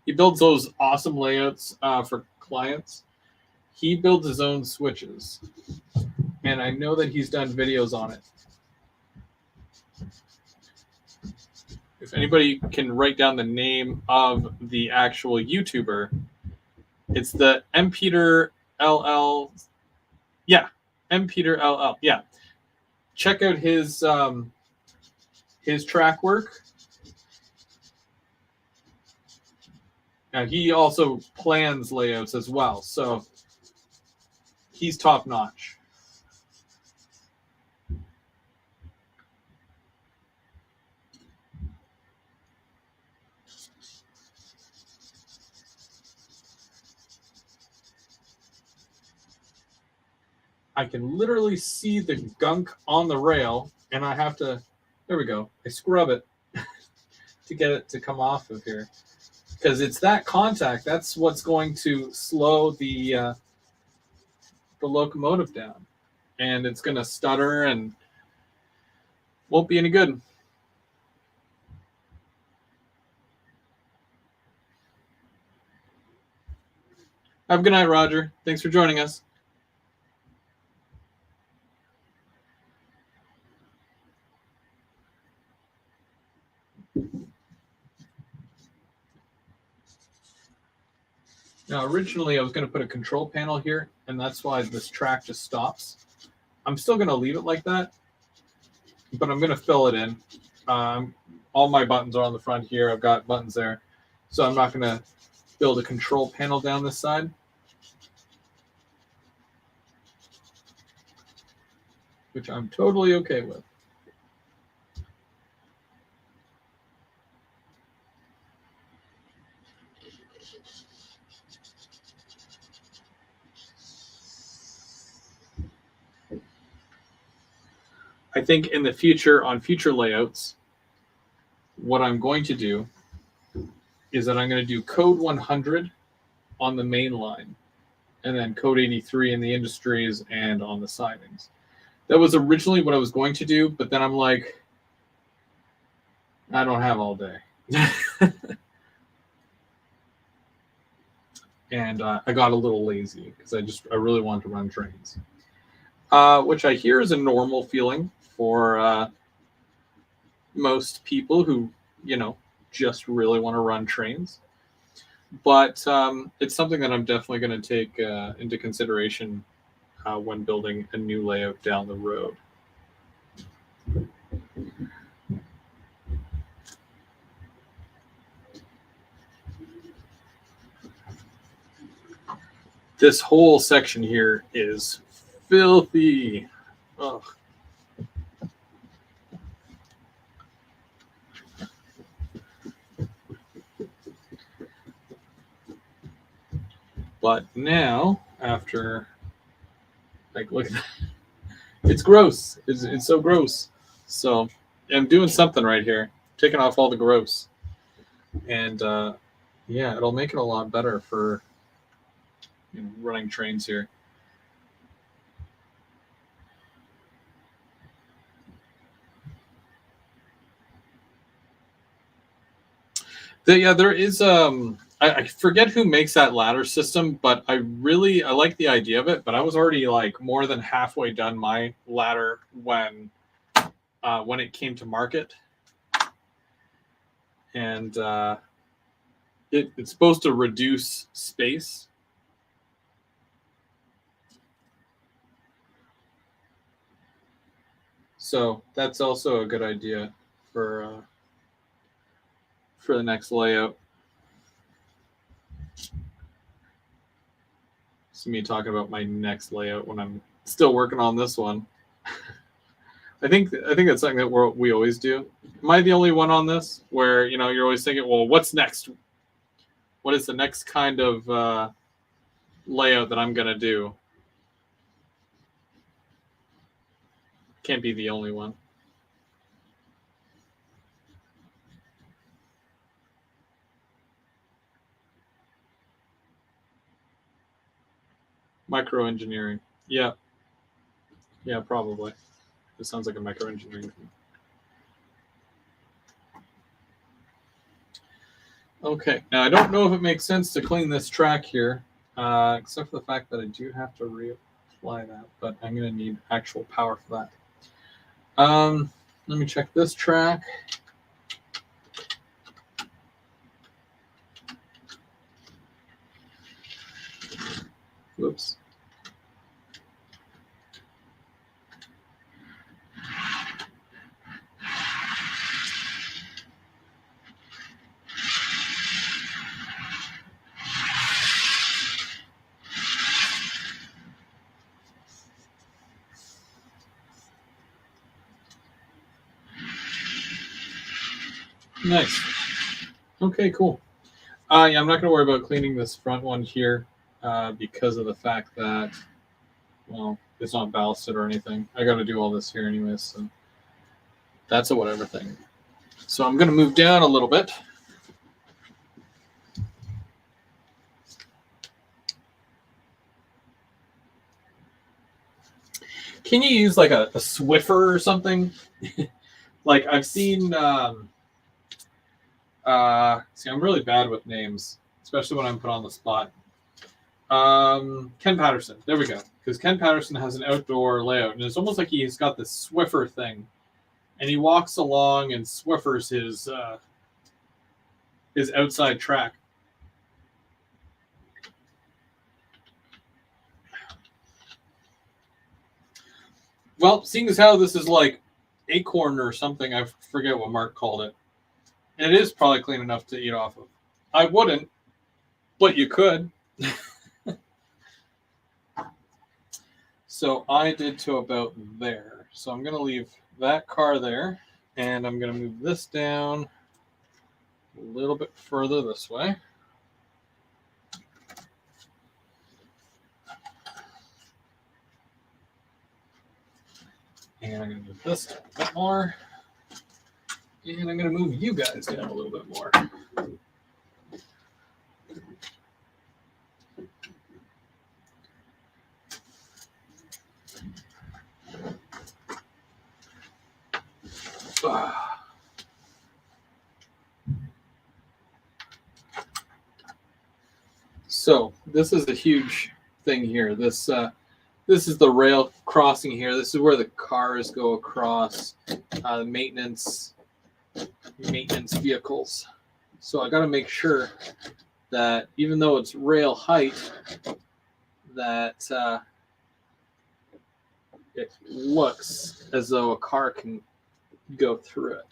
He builds those awesome layouts for clients. He builds his own switches, and I know that he's done videos on it. If anybody can write down the name of the actual YouTuber, it's the M. Peter LL. Yeah, M. Peter LL. Yeah, check out his track work. Now, he also plans layouts as well, so he's top notch. I can literally see the gunk on the rail, and I have to, there we go, I scrub it to get it to come off of here. Because it's that contact, that's what's going to slow the locomotive down. And it's going to stutter and won't be any good. Have a good night, Roger. Thanks for joining us. Now, originally I was going to put a control panel here, and that's why this track just stops. I'm still going to leave it like that, but I'm going to fill it in. All my buttons are on the front here. I've got buttons there, so I'm not going to build a control panel down this side. Which I'm totally okay with. I think in the future, on future layouts, what I'm going to do is that I'm going to do code 100 on the main line, and then code 83 in the industries and on the sidings. That was originally what I was going to do, but then I'm like, I don't have all day. And I got a little lazy because I really want to run trains. Which I hear is a normal feeling for most people who, just really want to run trains. But it's something that I'm definitely going to take into consideration when building a new layout down the road. This whole section here is filthy. Ugh. But now, after, look at that. It's gross. It's so gross. So I'm doing something right here. Taking off all the gross. And yeah, it'll make it a lot better for running trains here. There is I forget who makes that ladder system, but I like the idea of it. But I was already more than halfway done my ladder when it came to market, and it's supposed to reduce space So that's also a good idea for the next layout. It's me talking about my next layout when I'm still working on this one. I think that's something that we always do. Am I the only one on this where you're always thinking, well, what's next? What is the next kind of layout that I'm gonna do? Can't be the only one. Microengineering. Yeah. Yeah, probably. It sounds like a microengineering thing. Okay, now I don't know if it makes sense to clean this track here, except for the fact that I do have to reapply that, but I'm going to need actual power for that. Let me check this track. Whoops. Nice. Okay, cool. Yeah, I'm not going to worry about cleaning this front one here because of the fact that, well, it's not ballasted or anything. I got to do all this here anyways, so that's a whatever thing. So I'm going to move down a little bit. Can you use like a Swiffer or something? Like I've seen. See, I'm really bad with names, especially when I'm put on the spot. Ken Patterson. There we go. Because Ken Patterson has an outdoor layout, and it's almost like he's got this Swiffer thing, and he walks along and Swiffers his outside track. Well, seeing as how this is like acorn or something, I forget what Mark called it. And it is probably clean enough to eat off of. I wouldn't, but you could. So I did to about there. So I'm going to leave that car there, and I'm going to move this down a little bit further this way. And I'm going to move this down a bit more. And I'm going to move you guys down a little bit more. So this is a huge thing here. This is the rail crossing here. This is where the cars go across, maintenance vehicles. So I got to make sure that even though it's rail height, that it looks as though a car can go through it.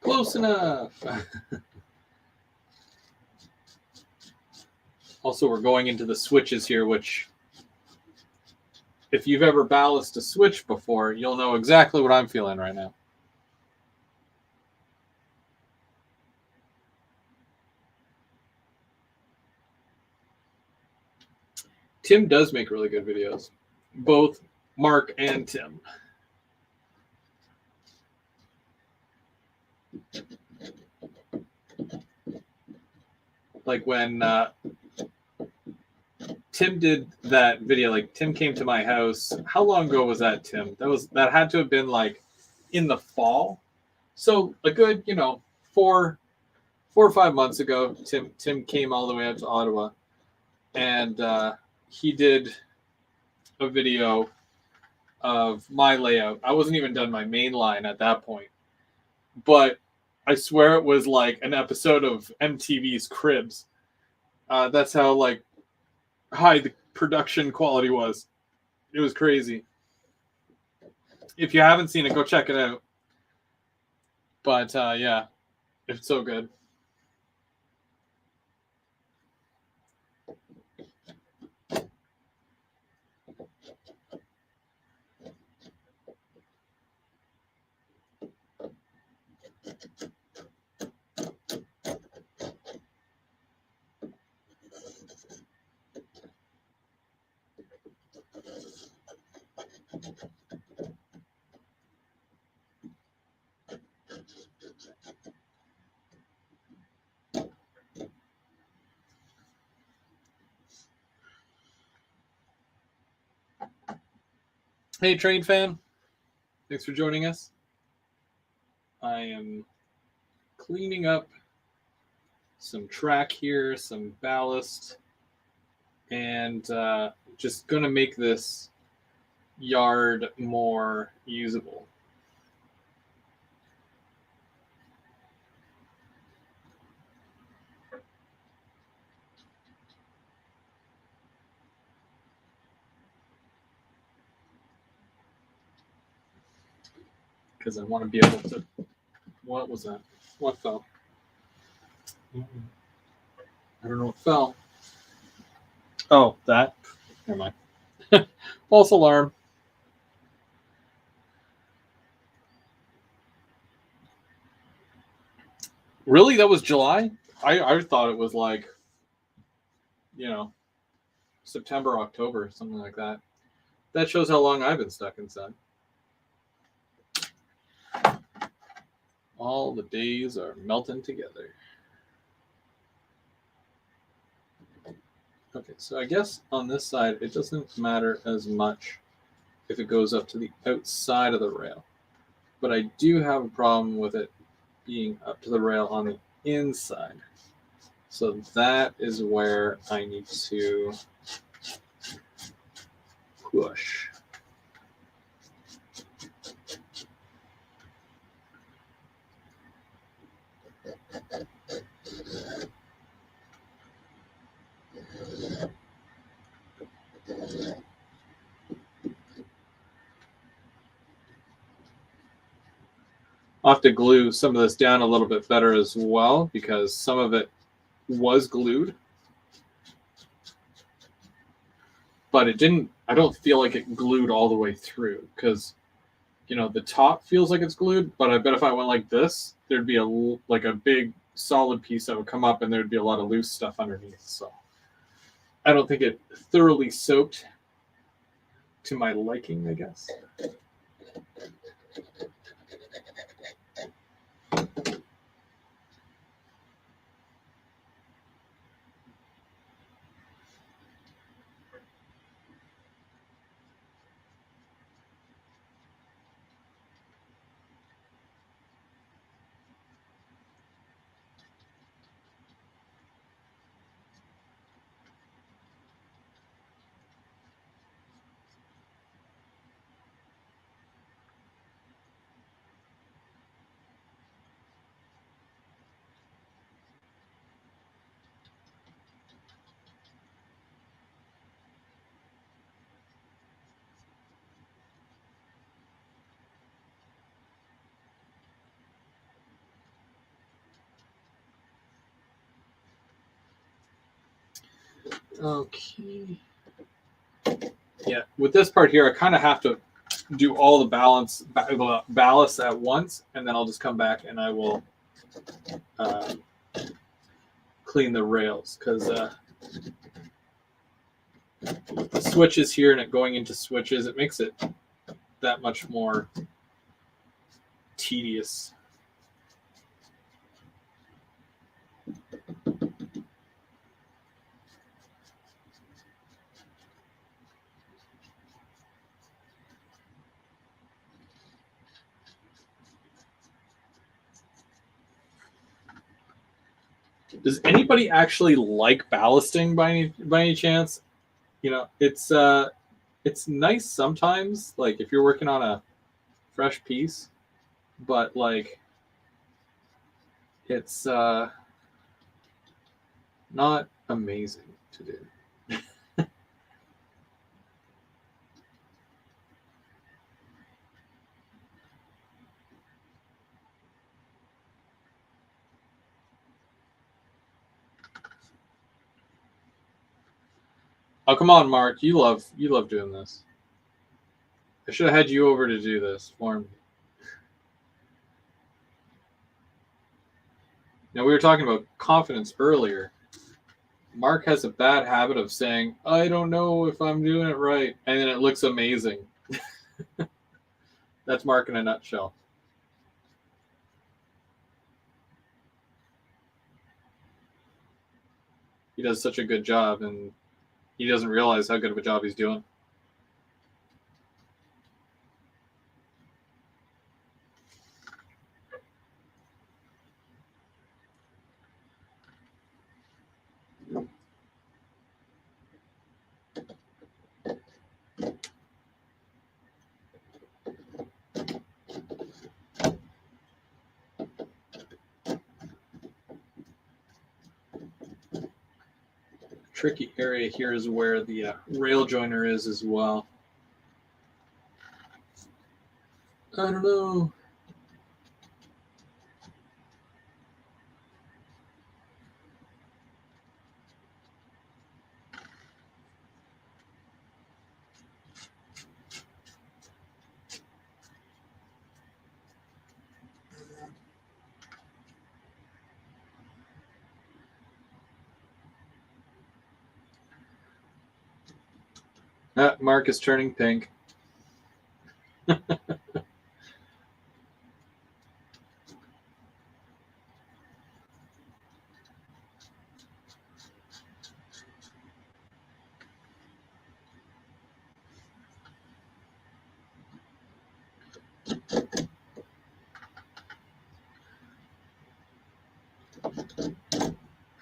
Close enough. Also, we're going into the switches here, which if you've ever ballasted a switch before, you'll know exactly what I'm feeling right now. Tim does make really good videos, both Mark and Tim. Like when Tim did that video, like Tim came to my house. How long ago was that, Tim? That had to have been like in the fall. So a good, 4 or 5 months ago, Tim came all the way out to Ottawa, and he did a video of my layout. I wasn't even done my main line at that point, but I swear it was like an episode of MTV's Cribs. That's how like high the production quality was. It was crazy. If you haven't seen it, go check it out. But yeah, it's so good. Hey, Train Fan. Thanks for joining us. I am cleaning up some track here, some ballast, and just going to make this yard more usable. Because I want to be able to. What was that? What fell? I don't know what fell. Oh, that. Never mind. False alarm. Really? That was July? I thought it was like, September, October, something like that. That shows how long I've been stuck inside. All the days are melting together. Okay, so I guess on this side, it doesn't matter as much if it goes up to the outside of the rail. But I do have a problem with it being up to the rail on the inside. So that is where I need to push. I'll have to glue some of this down a little bit better as well because some of it was glued. But it didn't, I don't feel like it glued all the way through because, the top feels like it's glued, but I bet if I went like this, there'd be a big solid piece that would come up and there'd be a lot of loose stuff underneath. So I don't think it thoroughly soaked to my liking, I guess. Okay. Yeah, with this part here, I kind of have to do all the ballast at once, and then I'll just come back and I will clean the rails because the switches here and it going into switches, it makes it that much more tedious. Does anybody actually like ballasting by any chance? It's nice sometimes, like if you're working on a fresh piece, but like it's not amazing to do. Oh, come on, Mark. You love doing this. I should have had you over to do this for me. Now, we were talking about confidence earlier. Mark has a bad habit of saying, I don't know if I'm doing it right. And then it looks amazing. That's Mark in a nutshell. He does such a good job, and he doesn't realize how good of a job he's doing. Tricky area here is where the rail joiner is as well. I don't know. Mark is turning pink.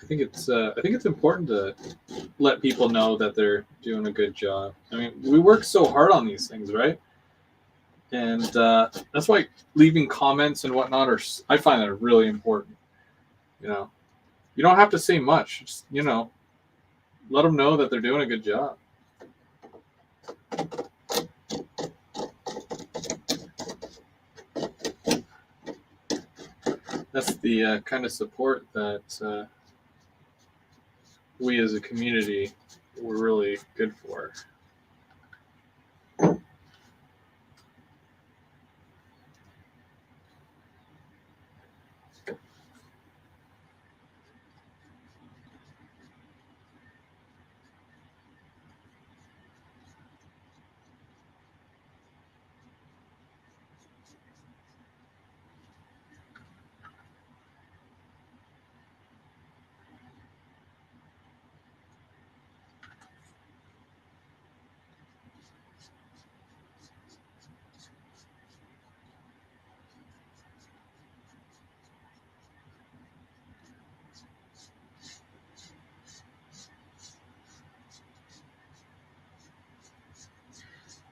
I think it's important to let people know that they're doing a good job. I mean, we work so hard on these things, right? And that's why leaving comments and whatnot I find that really important. You know, you don't have to say much. Just, let them know that they're doing a good job. That's the kind of support that we as a community were really good for.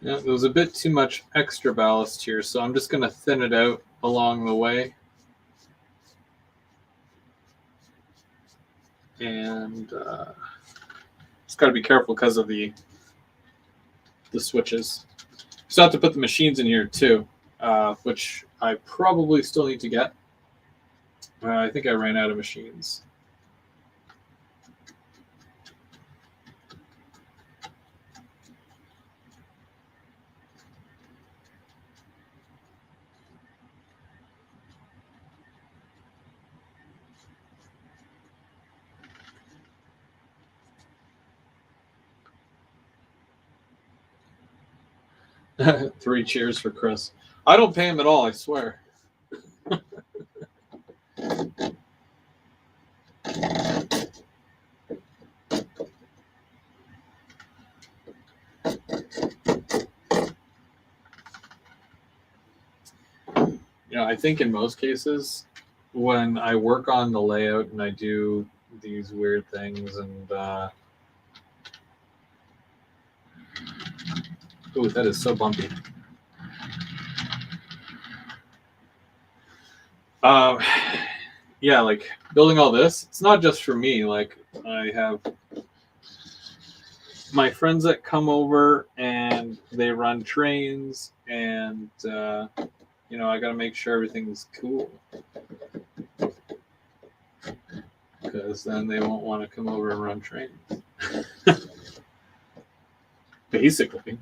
Yeah, there was a bit too much extra ballast here, so I'm just going to thin it out along the way. And just got to be careful because of the switches. So I have to put the machines in here too, which I probably still need to get. I think I ran out of machines. Three cheers for Chris. I don't pay him at all, I swear. I think in most cases, when I work on the layout and I do these weird things and ooh, that is so bumpy. yeah, like building all this, it's not just for me. Like I have my friends that come over and they run trains, and you know, I got to make sure everything's cool, because then they won't want to come over and run trains. Basically.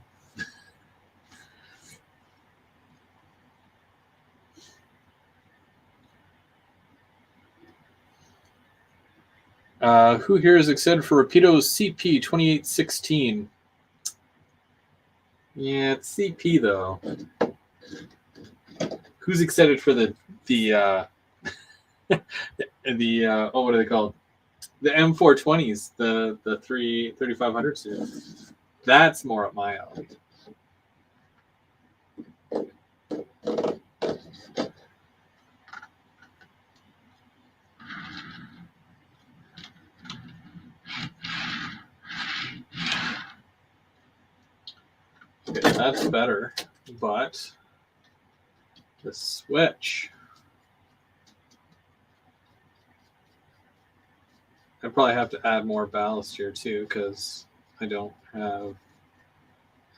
Who here is excited for Rapido's CP 2816? Yeah, it's CP though. Who's excited for the oh, what are they called? The M420s, the 3500 series. That's more up my alley. Okay, that's better, but the switch. I probably have to add more ballast here too, because I don't have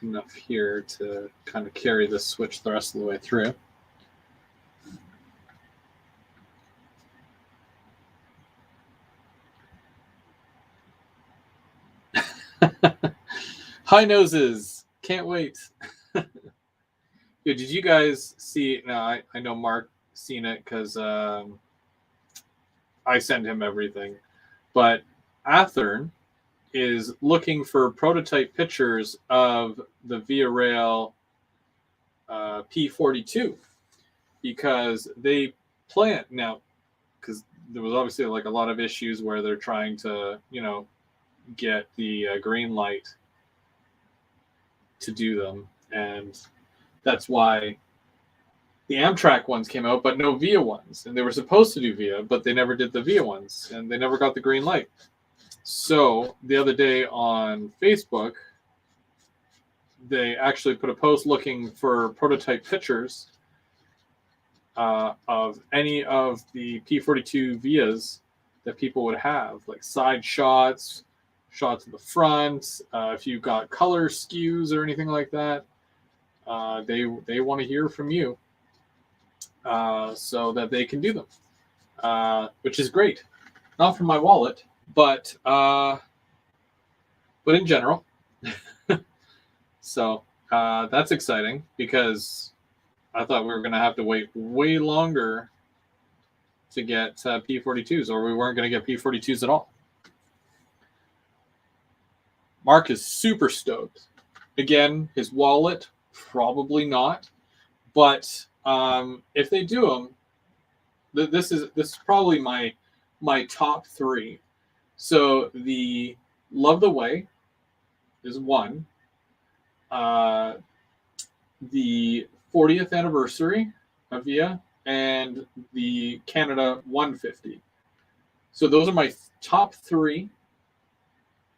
enough here to kind of carry the switch the rest of the way through. High noses. Can't wait. Did you guys see? Now, I know Mark seen it because I send him everything. But Athern is looking for prototype pictures of the Via Rail P42, because they plan now, because there was obviously like a lot of issues where they're trying to, you know, get the green light to do them, and that's why the Amtrak ones came out, but no Via ones. And they were supposed to do Via, but they never did the Via ones, and they never got the green light. So the other day on Facebook, they actually put a post looking for prototype pictures of any of the P42 Vias that people would have, like side shots, shots of the front. If you've got color skews or anything like that, they want to hear from you, so that they can do them, which is great. Not for my wallet, but in general. So that's exciting, because I thought we were going to have to wait way longer to get P42s, or we weren't going to get P42s at all. Mark is super stoked. Again, his wallet, probably not. But if they do them, this is probably my top three. So the Love the Way is one. The 40th anniversary of Via, and the Canada 150. So those are my top three.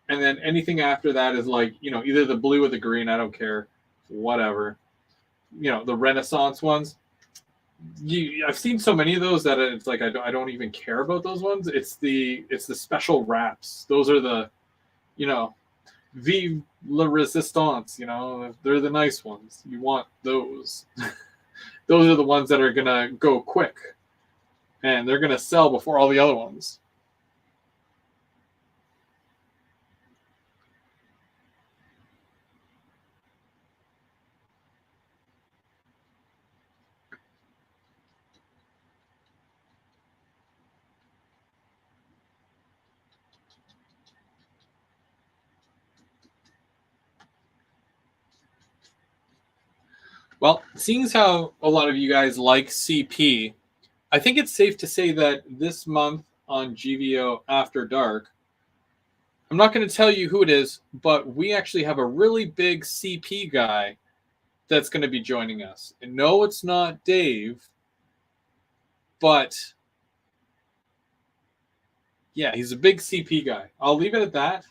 And then anything after that is like, you know, either the blue or the green. I don't care. Whatever. You know, the Renaissance ones. I've seen so many of those that it's like I don't even care about those ones. It's the special wraps. Those are the, you know, Vive la Resistance. You know, they're the nice ones. You want those. Those are the ones that are gonna go quick, and they're gonna sell before all the other ones. Well, seeing as how a lot of you guys like CP, I think it's safe to say that this month on GVO After Dark, I'm not going to tell you who it is, but we actually have a really big CP guy that's going to be joining us. And no, it's not Dave, but yeah, he's a big CP guy. I'll leave it at that.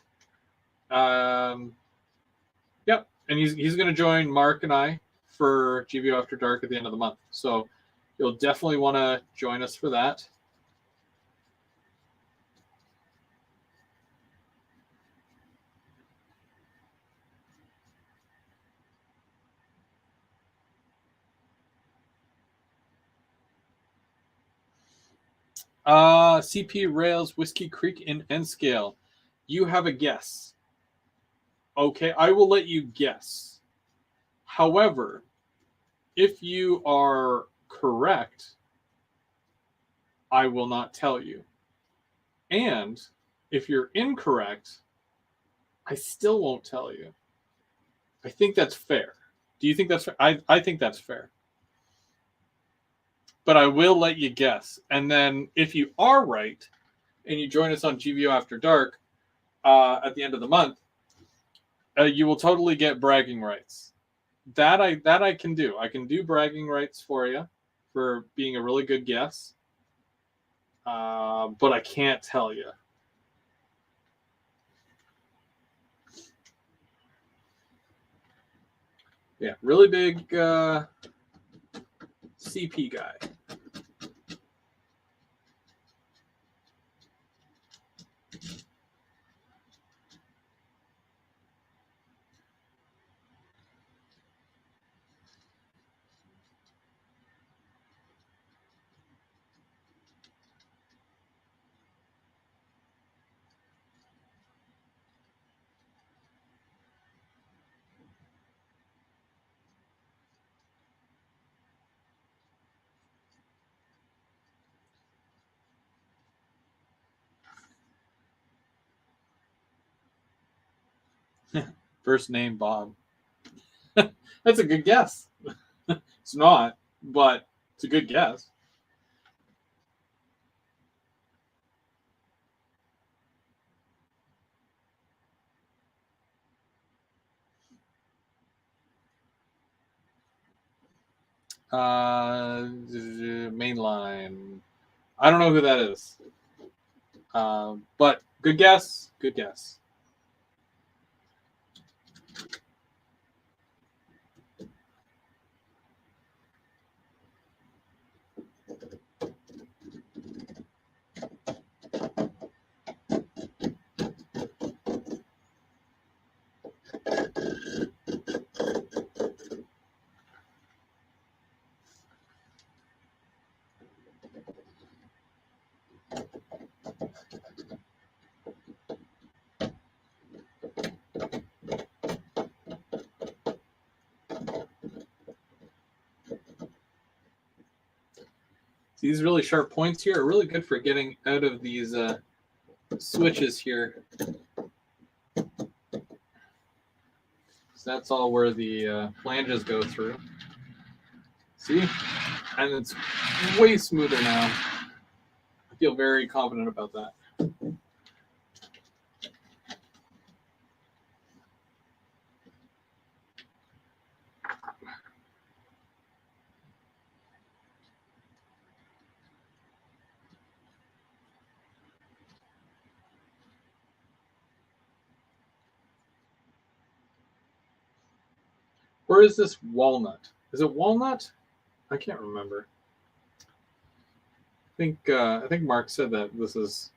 Yep, and he's going to join Mark and I for GVO After Dark at the end of the month. So you'll definitely want to join us for that. CP Rails, Whiskey Creek in N scale. You have a guess. Okay, I will let you guess. However, if you are correct, I will not tell you. And if you're incorrect, I still won't tell you. I think that's fair. Do you think that's fair? I think that's fair. But I will let you guess. And then if you are right and you join us on GVO After Dark at the end of the month, you will totally get bragging rights. That I can do. I can do bragging rights for you for being a really good guess. But I can't tell you. Yeah, really big CP guy. First name Bob. That's a good guess. It's not, but it's a good guess. Mainline. I don't know who that is. But good guess. Good guess. These really sharp points here are really good for getting out of these switches here. So that's all where the flanges go through. See? And it's way smoother now. I feel very confident about that. Where is this walnut? Is it walnut? I can't remember. I think Mark said that this is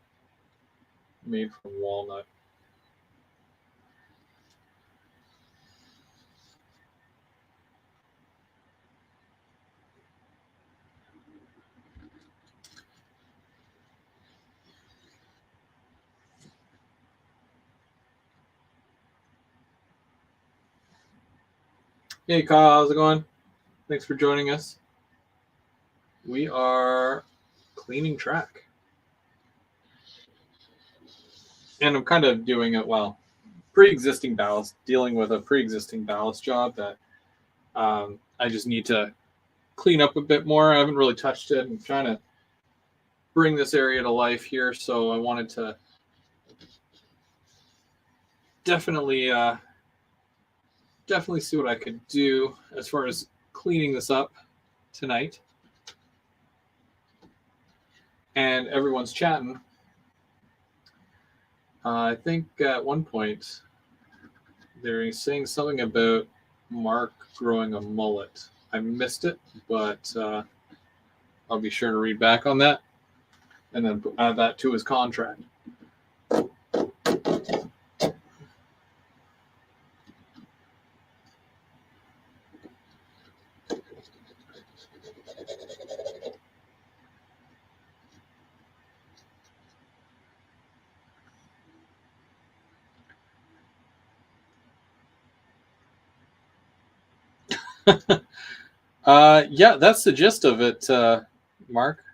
made from walnut. Hey Kyle, how's it going? Thanks for joining us. We are cleaning track. And I'm kind of doing it pre-existing ballast, dealing with a pre-existing ballast job that I just need to clean up a bit more. I haven't really touched it. I'm trying to bring this area to life here, so I wanted to definitely see what I could do as far as cleaning this up tonight. And everyone's chatting. I think at one point they're saying something about Mark growing a mullet. I missed it, but I'll be sure to read back on that and then add that to his contract. Yeah, that's the gist of it, Mark.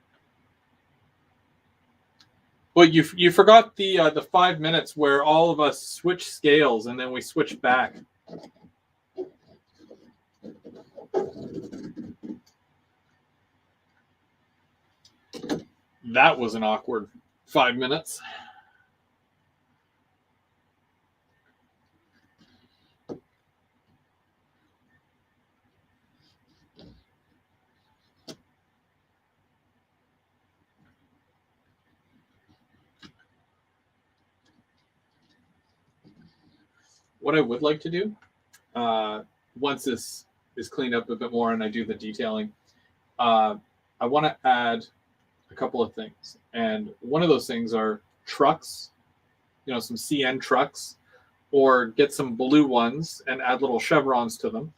Well, you forgot the 5 minutes where all of us switch scales and then we switch back. That was an awkward 5 minutes. What I would like to do, once this is cleaned up a bit more and I do the detailing, I want to add a couple of things. And one of those things are trucks, some CN trucks, or get some blue ones and add little chevrons to them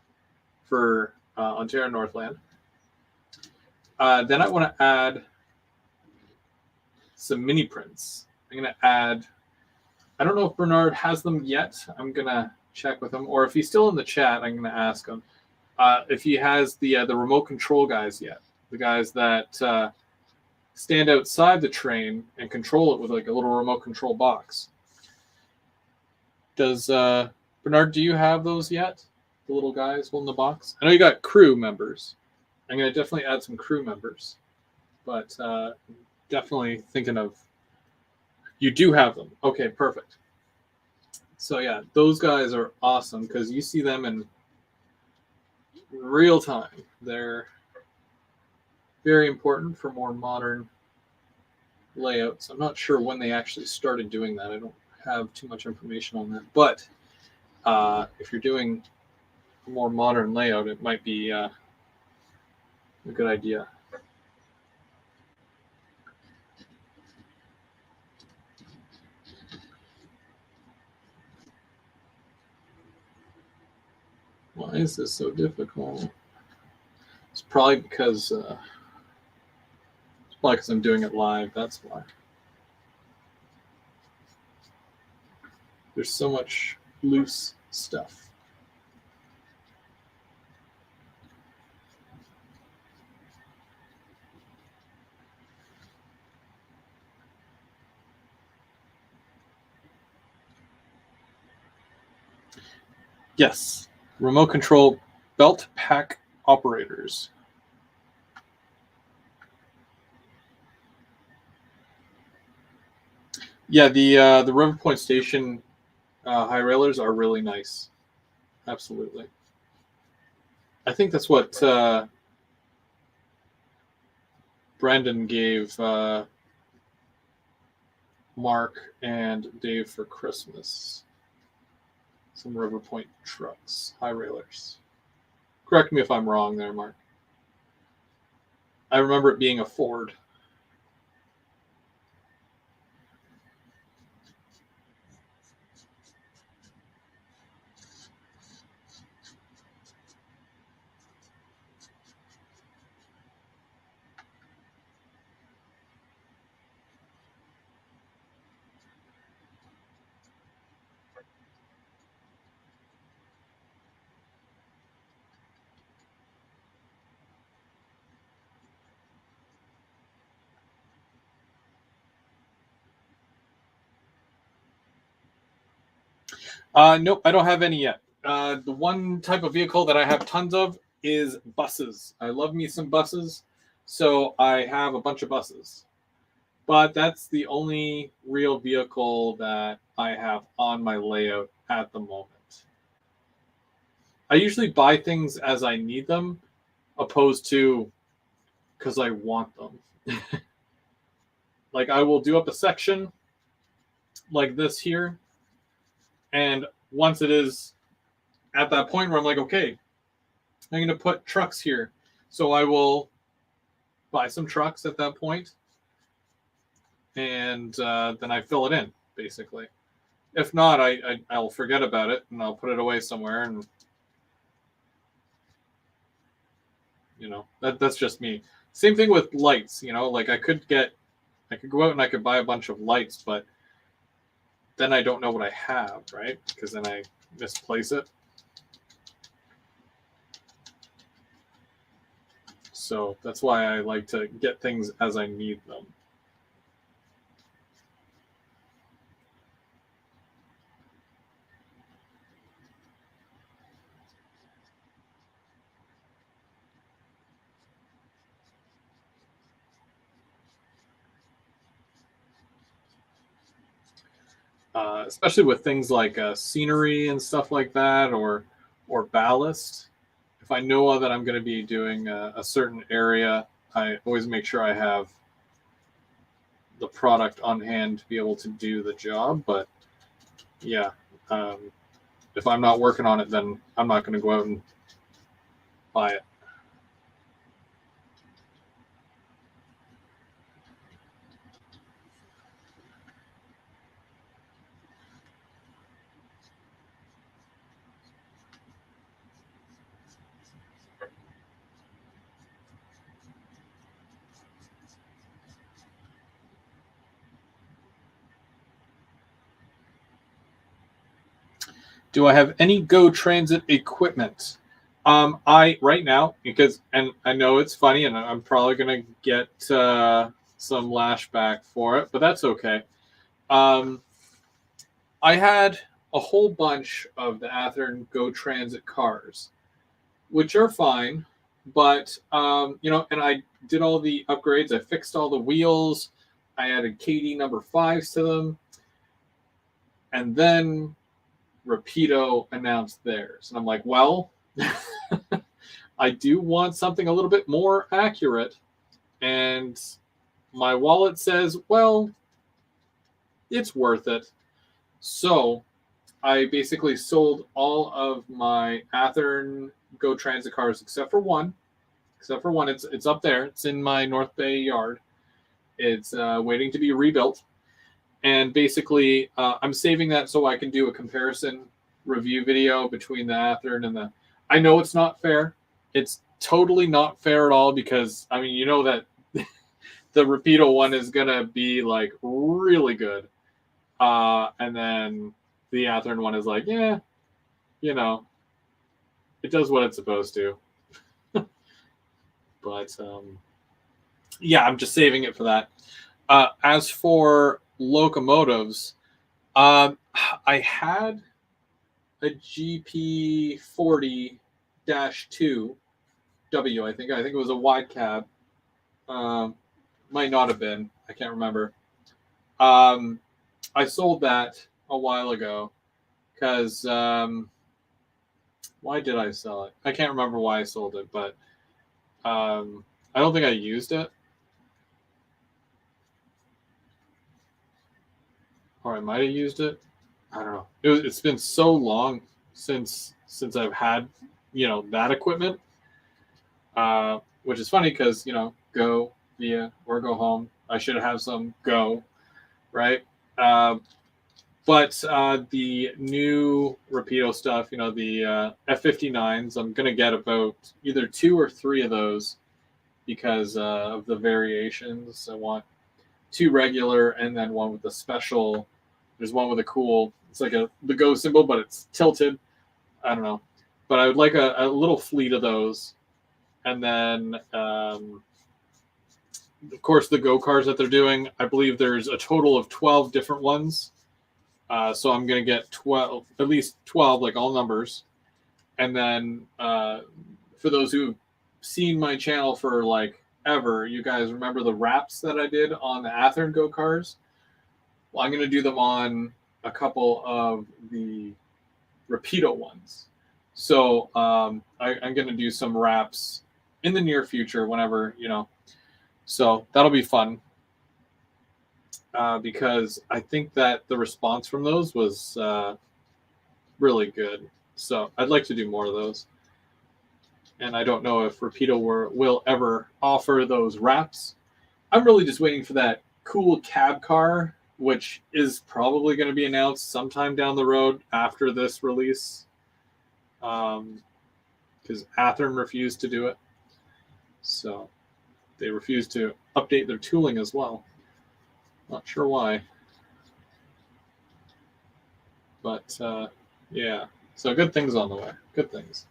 for Ontario Northland. Then I want to add some mini prints. I'm going to add, I don't know if Bernard has them yet. I'm going to check with him. Or if he's still in the chat, I'm going to ask him if he has the remote control guys yet. The guys that stand outside the train and control it with like a little remote control box. Does Bernard, do you have those yet? The little guys holding the box? I know you got crew members. I'm going to definitely add some crew members. But definitely thinking of, you do have them. Okay, perfect. So yeah, those guys are awesome because you see them in real time. They're very important for more modern layouts. I'm not sure when they actually started doing that. I don't have too much information on that. But if you're doing a more modern layout, it might be a good idea. Why is this so difficult? It's probably because I'm doing it live. That's why. There's so much loose stuff. Yes, remote control belt pack operators. Yeah, the River Point Station high railers are really nice. Absolutely. I think that's what Brandon gave Mark and Dave for Christmas. Some River Point trucks, high railers. Correct me if I'm wrong there, Mark. I remember it being a Ford. Nope, I don't have any yet. The one type of vehicle that I have tons of is buses. I love me some buses, so I have a bunch of buses. But that's the only real vehicle that I have on my layout at the moment. I usually buy things as I need them, opposed to because I want them. Like I will do up a section like this here, and once it is at that point where I'm like, okay, I'm going to put trucks here. So I will buy some trucks at that point, and then I fill it in, basically. If not, I'll forget about it, and I'll put it away somewhere, and that's just me. Same thing with lights, like I could go out and I could buy a bunch of lights, but then I don't know what I have, right? Because then I misplace it. So that's why I like to get things as I need them. Especially with things like scenery and stuff like that, or ballast. If I know that I'm going to be doing a certain area, I always make sure I have the product on hand to be able to do the job. But yeah, if I'm not working on it, then I'm not going to go out and buy it. Do I have any Go Transit equipment? I right now, because, and I know it's funny, and I'm probably gonna get some lashback for it, but that's okay. I had a whole bunch of the Athearn Go Transit cars, which are fine, but and I did all the upgrades. I fixed all the wheels. I added KD number 5s to them, and then Rapido announced theirs. And I'm like, well, I do want something a little bit more accurate. And my wallet says, well, it's worth it. So I basically sold all of my Athearn Go Transit cars except for one. It's up there. It's in my North Bay yard. It's waiting to be rebuilt. And basically, I'm saving that so I can do a comparison review video between the Athearn and the. I know it's not fair. It's totally not fair at all because, I mean, you know that the Rapido one is going to be like really good. And then the Athearn one is like, yeah, it does what it's supposed to. But yeah, I'm just saving it for that. As for locomotives, I had a GP40-2 W. I think it was a wide cab. Might not have been. I can't remember. I sold that a while ago because why did I sell it? I can't remember why I sold it, but I don't think I used it. Or I might have used it. I don't know. It's been so long since I've had that equipment, which is funny because go via or go home. I should have some go, right? But the new Rapido stuff, the F59s, I'm gonna get about either 2 or 3 of those because of the variations. I want 2 regular and then one with the special. There's one with a cool. It's like the Go symbol, but it's tilted. I don't know, but I would like a little fleet of those, and then of course the Go cars that they're doing. I believe there's a total of 12 different ones, so I'm gonna get 12, at least 12, like all numbers, and then for those who've seen my channel for like ever, you guys remember the wraps that I did on the Athearn Go cars? Well, I'm going to do them on a couple of the Rapido ones. So I'm going to do some wraps in the near future whenever, So that'll be fun because I think that the response from those was really good. So I'd like to do more of those. And I don't know if Rapido will ever offer those wraps. I'm really just waiting for that cool cab car, which is probably going to be announced sometime down the road after this release, because Athearn refused to do it. So they refused to update their tooling as well. Not sure why. But yeah, so good things on the way. Good things.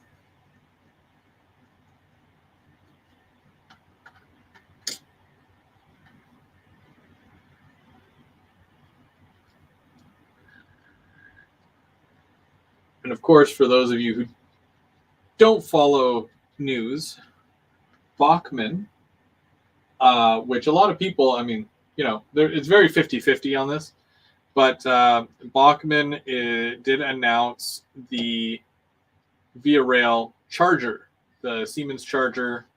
And of course, for those of you who don't follow news, Bachmann, which a lot of people, I mean, it's very 50-50 on this, but Bachmann did announce the Via Rail charger, the Siemens charger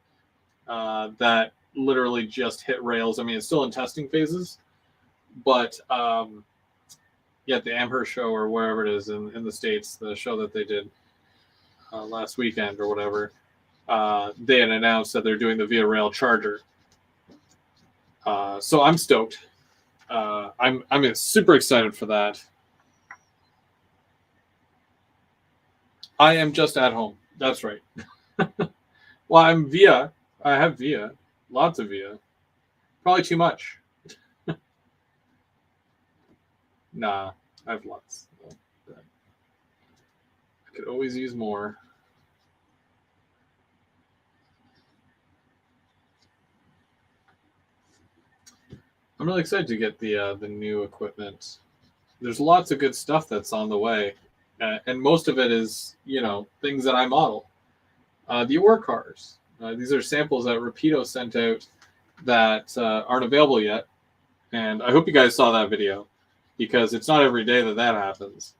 that literally just hit rails. I mean, it's still in testing phases, but at the Amherst show or wherever it is in the States, the show that they did last weekend or whatever, they had announced that they're doing the Via Rail charger. So I'm stoked. I'm super excited for that. I am just at home. That's right. Well, I'm Via. I have Via. Lots of Via. Probably too much. Nah, I have lots. I could always use more. I'm really excited to get the new equipment. There's lots of good stuff that's on the way, and most of it is things that I model. The ore cars. These are samples that Rapido sent out that aren't available yet, and I hope you guys saw that video because it's not every day that happens.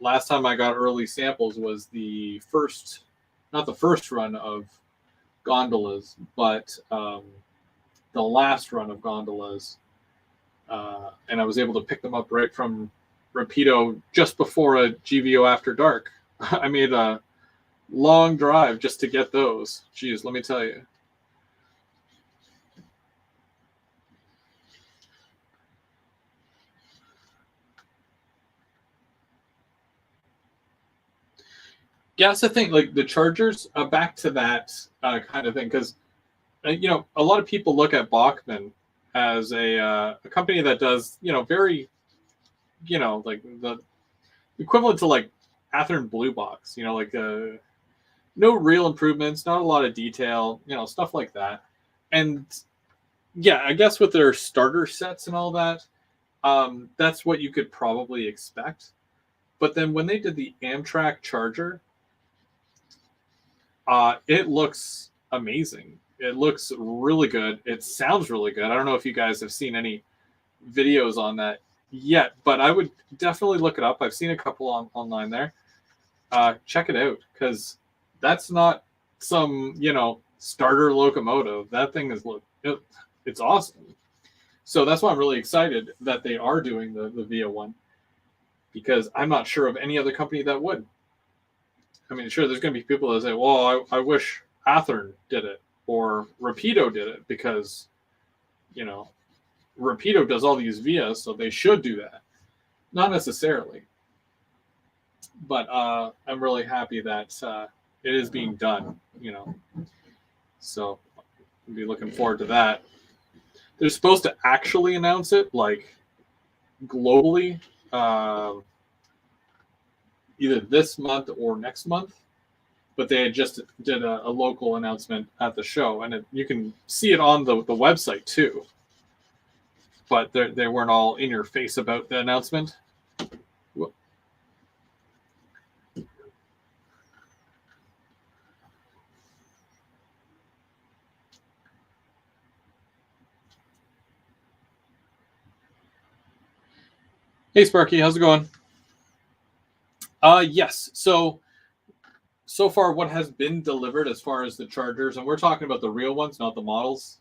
Last time I got early samples was not the first run of gondolas, but the last run of gondolas. And I was able to pick them up right from Rapido just before a GVO After Dark. I made a long drive just to get those. Geez, let me tell you. Yeah, that's the thing. Like the chargers, back to that kind of thing, because a lot of people look at Bachmann as a company that does very like the equivalent to like Athearn Blue Box, like no real improvements, not a lot of detail, stuff like that. And yeah, I guess with their starter sets and all that, that's what you could probably expect. But then when they did the Amtrak charger, it looks amazing. It looks really good. It sounds really good. I don't know if you guys have seen any videos on that yet, but I would definitely look it up. I've seen a couple online there. Check it out, because that's not some starter locomotive. That thing it's awesome. So that's why I'm really excited that they are doing the Via one, because I'm not sure of any other company that would. I mean, sure, there's going to be people that say, well, I wish Athearn did it or Rapido did it, because Rapido does all these Vias, so they should do that. Not necessarily. But I'm really happy that it is being done, So I'll be looking forward to that. They're supposed to actually announce it, like, globally, either this month or next month. But they had just did a local announcement at the show, and you can see it on the website too. But they weren't all in your face about the announcement. Hey Sparky, how's it going? Yes. So far, what has been delivered as far as the chargers, and we're talking about the real ones, not the models,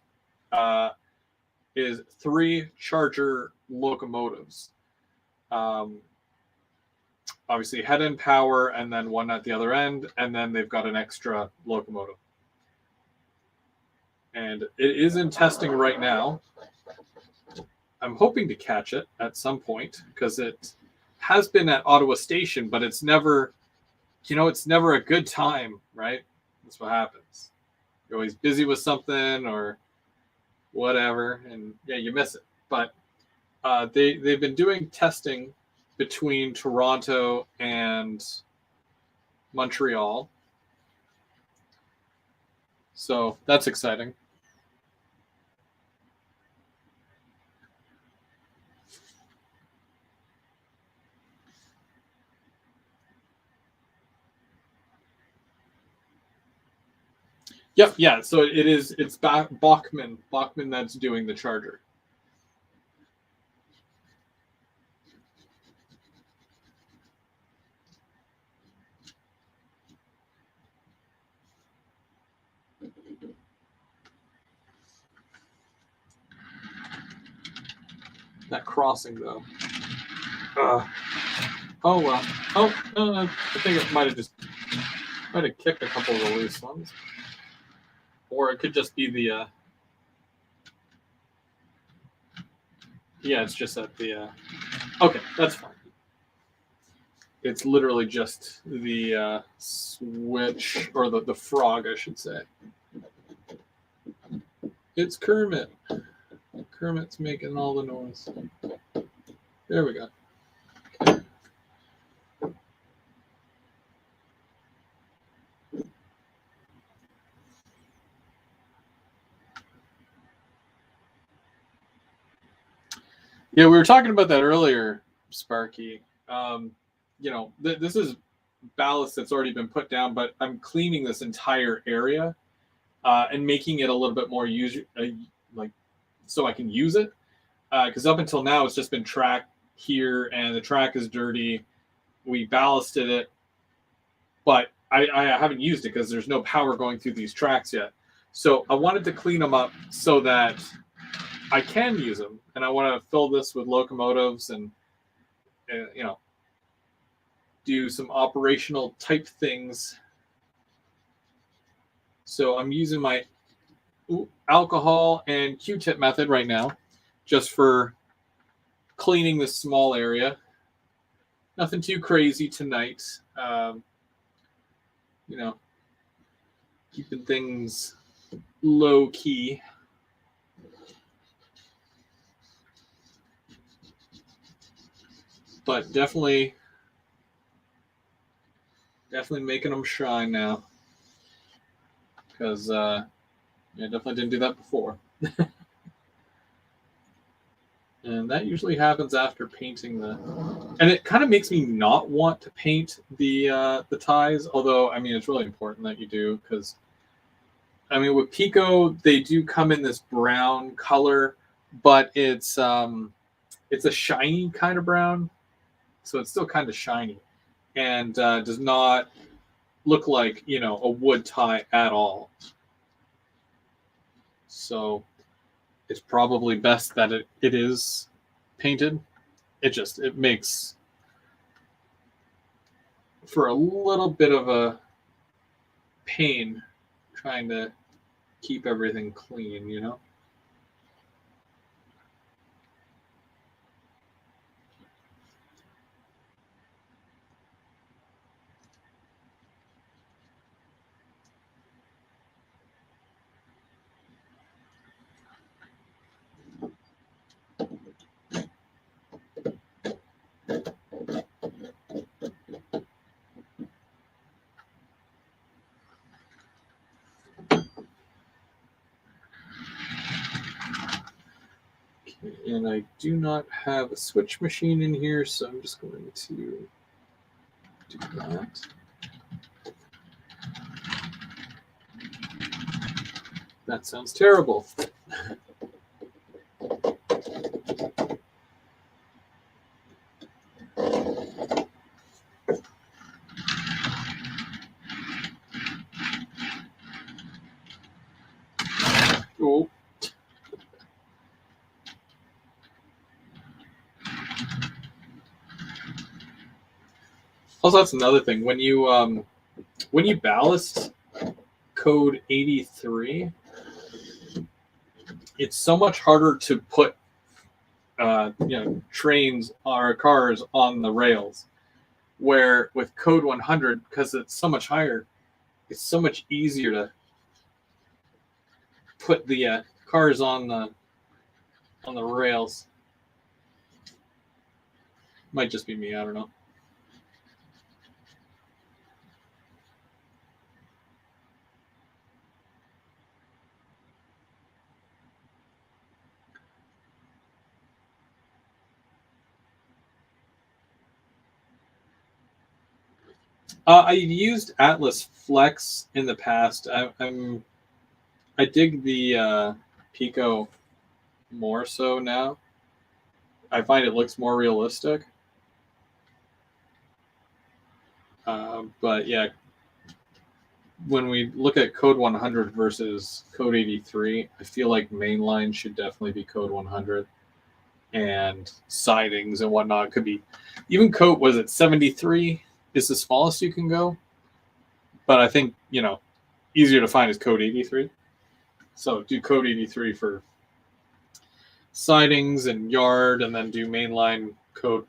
is 3 charger locomotives. Obviously, head end power, and then one at the other end, and then they've got an extra locomotive. And it is in testing right now. I'm hoping to catch it at some point, because it has been at Ottawa Station, but it's never, it's never a good time, right? That's what happens. You're always busy with something or whatever, and yeah, you miss it. But they've been doing testing between Toronto and Montreal, so that's exciting. Yep, yeah. So it is. It's Bachman. Bachman that's doing the charger. That crossing though. Oh well. Oh, I think it might have kicked a couple of the loose ones, or it could just be the. Yeah, it's just at the. Okay, that's fine. It's literally just the switch, or the frog, I should say. It's Kermit. Kermit's making all the noise. There we go. Okay. Yeah, we were talking about that earlier, Sparky. This is ballast that's already been put down, but I'm cleaning this entire area and making it a little bit more like so I can use it. Because up until now, it's just been track here, and the track is dirty. We ballasted it, but I haven't used it because there's no power going through these tracks yet. So I wanted to clean them up so that I can use them, and I want to fill this with locomotives and do some operational type things. So I'm using my alcohol and Q-tip method right now, just for cleaning this small area. Nothing too crazy tonight. Keeping things low key. But definitely making them shine now. Because I definitely didn't do that before. And that usually happens after painting and it kind of makes me not want to paint the ties, although it's really important that you do, because with Pico they do come in this brown color, but it's a shiny kind of brown, so it's still kind of shiny and does not look like a wood tie at all. So it's probably best that it is painted. It makes for a little bit of a pain trying to keep everything clean. And I do not have a switch machine in here, so I'm just going to do that. That sounds terrible. Oh. Also, that's another thing. When you ballast code 83, it's so much harder to put trains or cars on the rails. Where with code 100, because it's so much higher, it's so much easier to put the cars on the rails. Might just be me, I don't know. I've used Atlas Flex in the past. I'm I dig the Pico more so now. I find it looks more realistic. But yeah, when we look at Code 100 versus Code 83, I feel like mainline should definitely be Code 100, and sidings and whatnot could be even Code, was it 73 is the smallest you can go, but I think easier to find is Code 83. So do Code 83 for sidings and yard, and then do mainline Code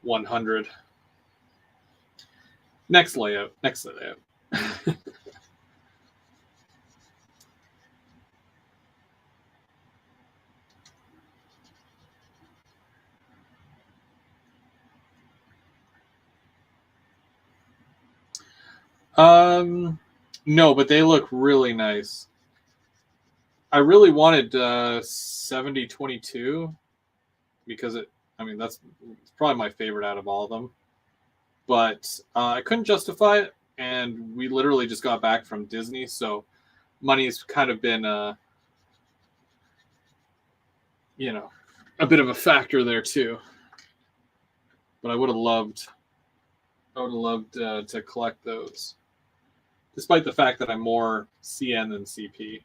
100. Next layout. No, but they look really nice. I really wanted 7022 because that's probably my favorite out of all of them. But I couldn't justify it, and we literally just got back from Disney, so money's kind of been a bit of a factor there too. But I would have loved to collect those, despite the fact that I'm more CN than CP.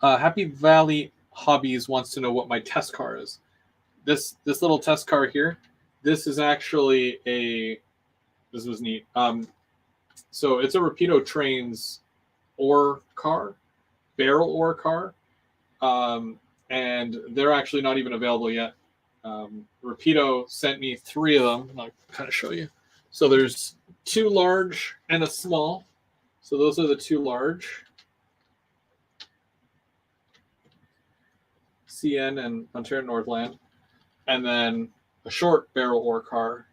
Happy Valley Hobbies wants to know what my test car is. This little test car here. This is actually this was neat. So it's a Rapido Trains ore car, barrel ore car, and they're actually not even available yet. Rapido sent me 3 of them. I'll kind of show you. So there's 2 large and a small. So those are the 2 large. CN and Ontario Northland, and then a short barrel ore car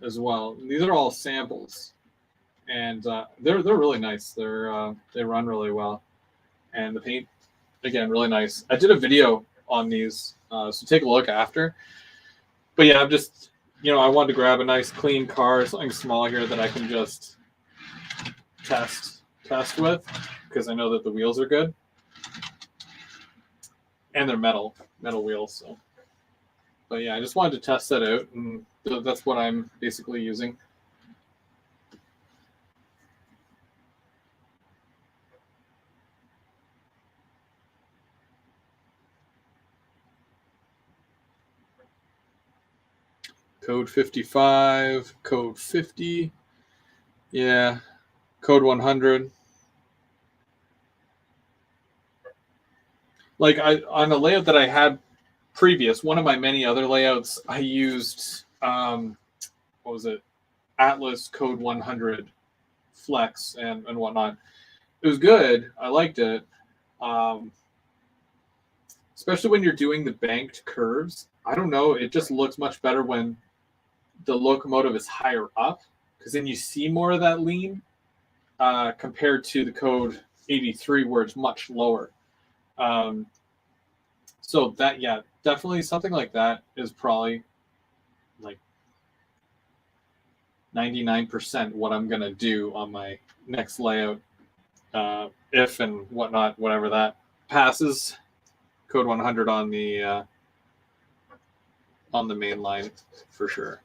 as well. And these are all samples, and they're really nice. They run really well, and the paint, again, really nice. I did a video on these, so take a look after. But yeah, I'm just I wanted to grab a nice clean car, something small here that I can just test with, because I know that the wheels are good. And they're metal wheels. So, but yeah, I just wanted to test that out, and that's what I'm basically using. Code 55, code 50, yeah, code 100. Like on the layout that I had previous, one of my many other layouts, I used what was it, Atlas code 100 flex and whatnot. It was good. I liked it, especially when you're doing the banked curves. I don't know. It just looks much better when the locomotive is higher up, because then you see more of that lean compared to the code 83 where it's much lower. So that, yeah, definitely something like that is probably like 99% what I'm going to do on my next layout, if and whatnot, whatever that passes. Code 100 on the main line for sure.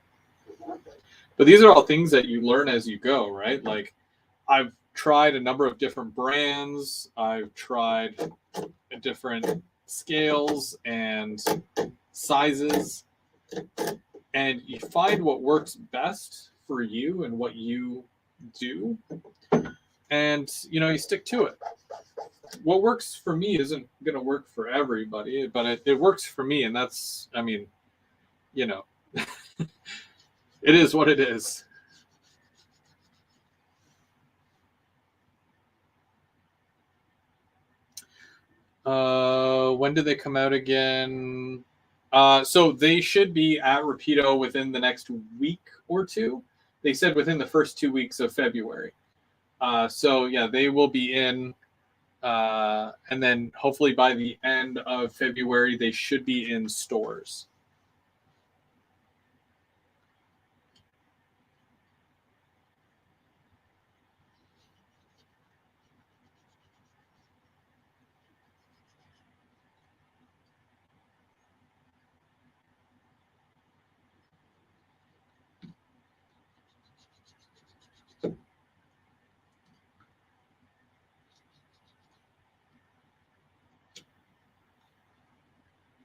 But these are all things that you learn as you go, right? Like, I've tried a number of different brands. I've tried different scales and sizes, and you find what works best for you and what you do, and you stick to it. What works for me isn't going to work for everybody, but it works for me, and that's, it is what it is. When do they come out again? So they should be at Rapido within the next week or 2. They said within the first 2 weeks of February. So yeah, they will be in, and then hopefully by the end of February they should be in stores.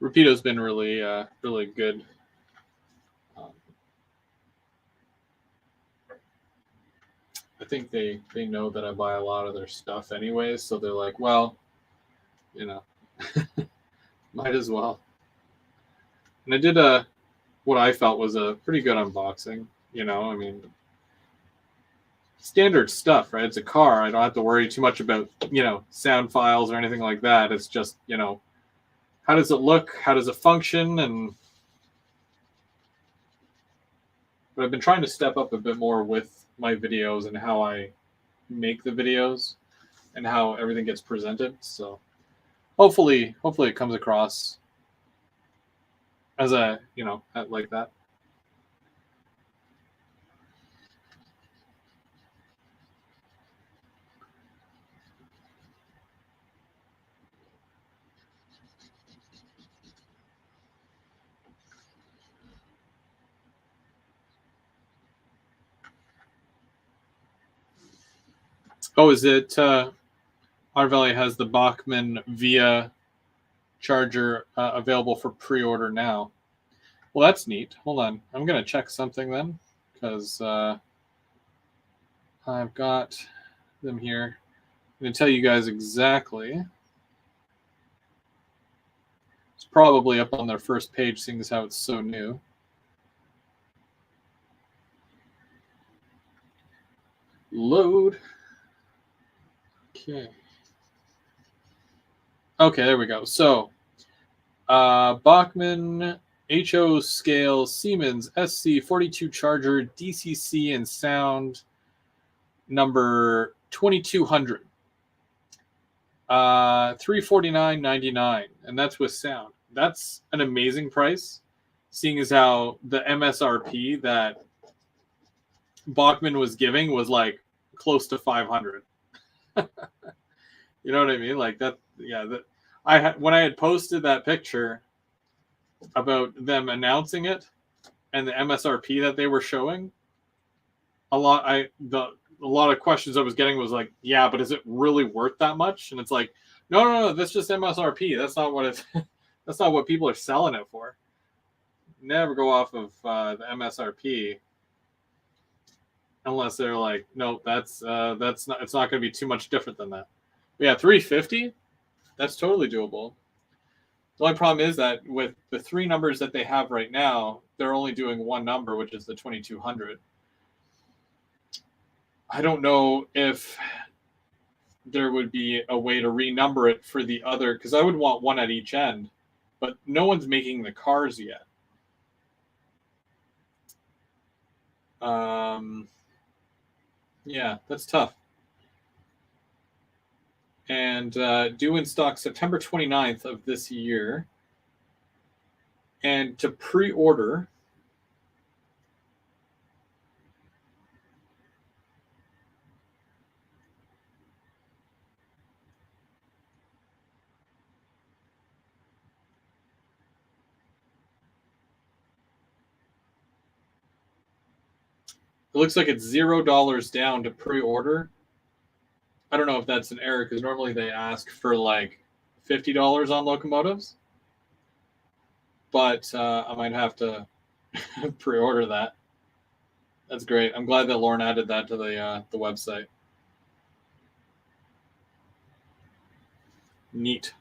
Rapido's been really, really good. I think they know that I buy a lot of their stuff anyways, so they're like, well, you know, might as well. And I did what I felt was a pretty good unboxing. You know, I mean, standard stuff, right? It's a car. I don't have to worry too much about, sound files or anything like that. It's just, how does it look? How does it function? But I've been trying to step up a bit more with my videos and how I make the videos and how everything gets presented. So hopefully it comes across as like that. Oh, is it R Valley has the Bachmann Via charger available for pre-order now? Well, that's neat. Hold on. I'm going to check something then because I've got them here. I'm going to tell you guys exactly. It's probably up on their first page, seeing as how it's so new. Load. Okay. Okay, there we go. So, Bachmann HO scale Siemens SC42 charger DCC and sound number 2200. $349.99, and that's with sound. That's an amazing price, seeing as how the MSRP that Bachmann was giving was like close to 500. You know what I mean? Like that. Yeah. When I had posted that picture about them announcing it and the MSRP that they were showing, a lot of questions I was getting was like, yeah, but is it really worth that much? And it's like, no, that's just MSRP. That's not what it's. That's not what people are selling it for. Never go off of the MSRP unless they're like, no, that's not. It's not going to be too much different than that. But yeah, $350. That's totally doable. The only problem is that with the three numbers that they have right now, they're only doing one number, which is the 2200. I don't know if there would be a way to renumber it for the other, because I would want one at each end, but no one's making the cars yet. Yeah, that's tough. And due in stock September 29th of this year. And to pre-order, it looks like it's $0 down to pre-order. I don't know if that's an error because normally they ask for like $50 on locomotives, but I might have to pre-order that. That's great. I'm glad that Lauren added that to the website. Neat.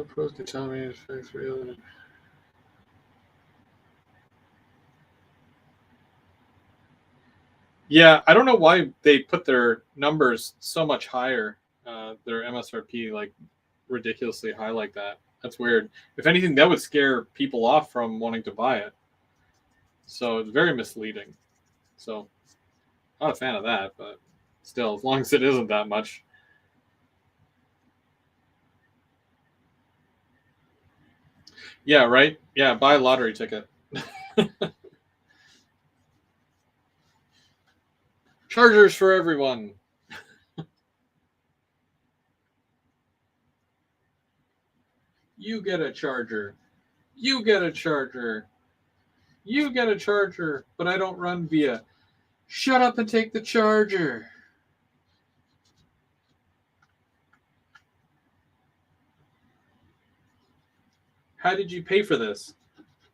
Pros can tell me if real. Yeah, I don't know why they put their numbers so much higher, their MSRP like ridiculously high like that. That's weird. If anything, that would scare people off from wanting to buy it. So it's very misleading. So not a fan of that, but still, as long as it isn't that much. Yeah, right? Yeah, buy a lottery ticket. Chargers for everyone. You get a charger. You get a charger. You get a charger, but I don't run via. Shut up and take the charger. How did you pay for this?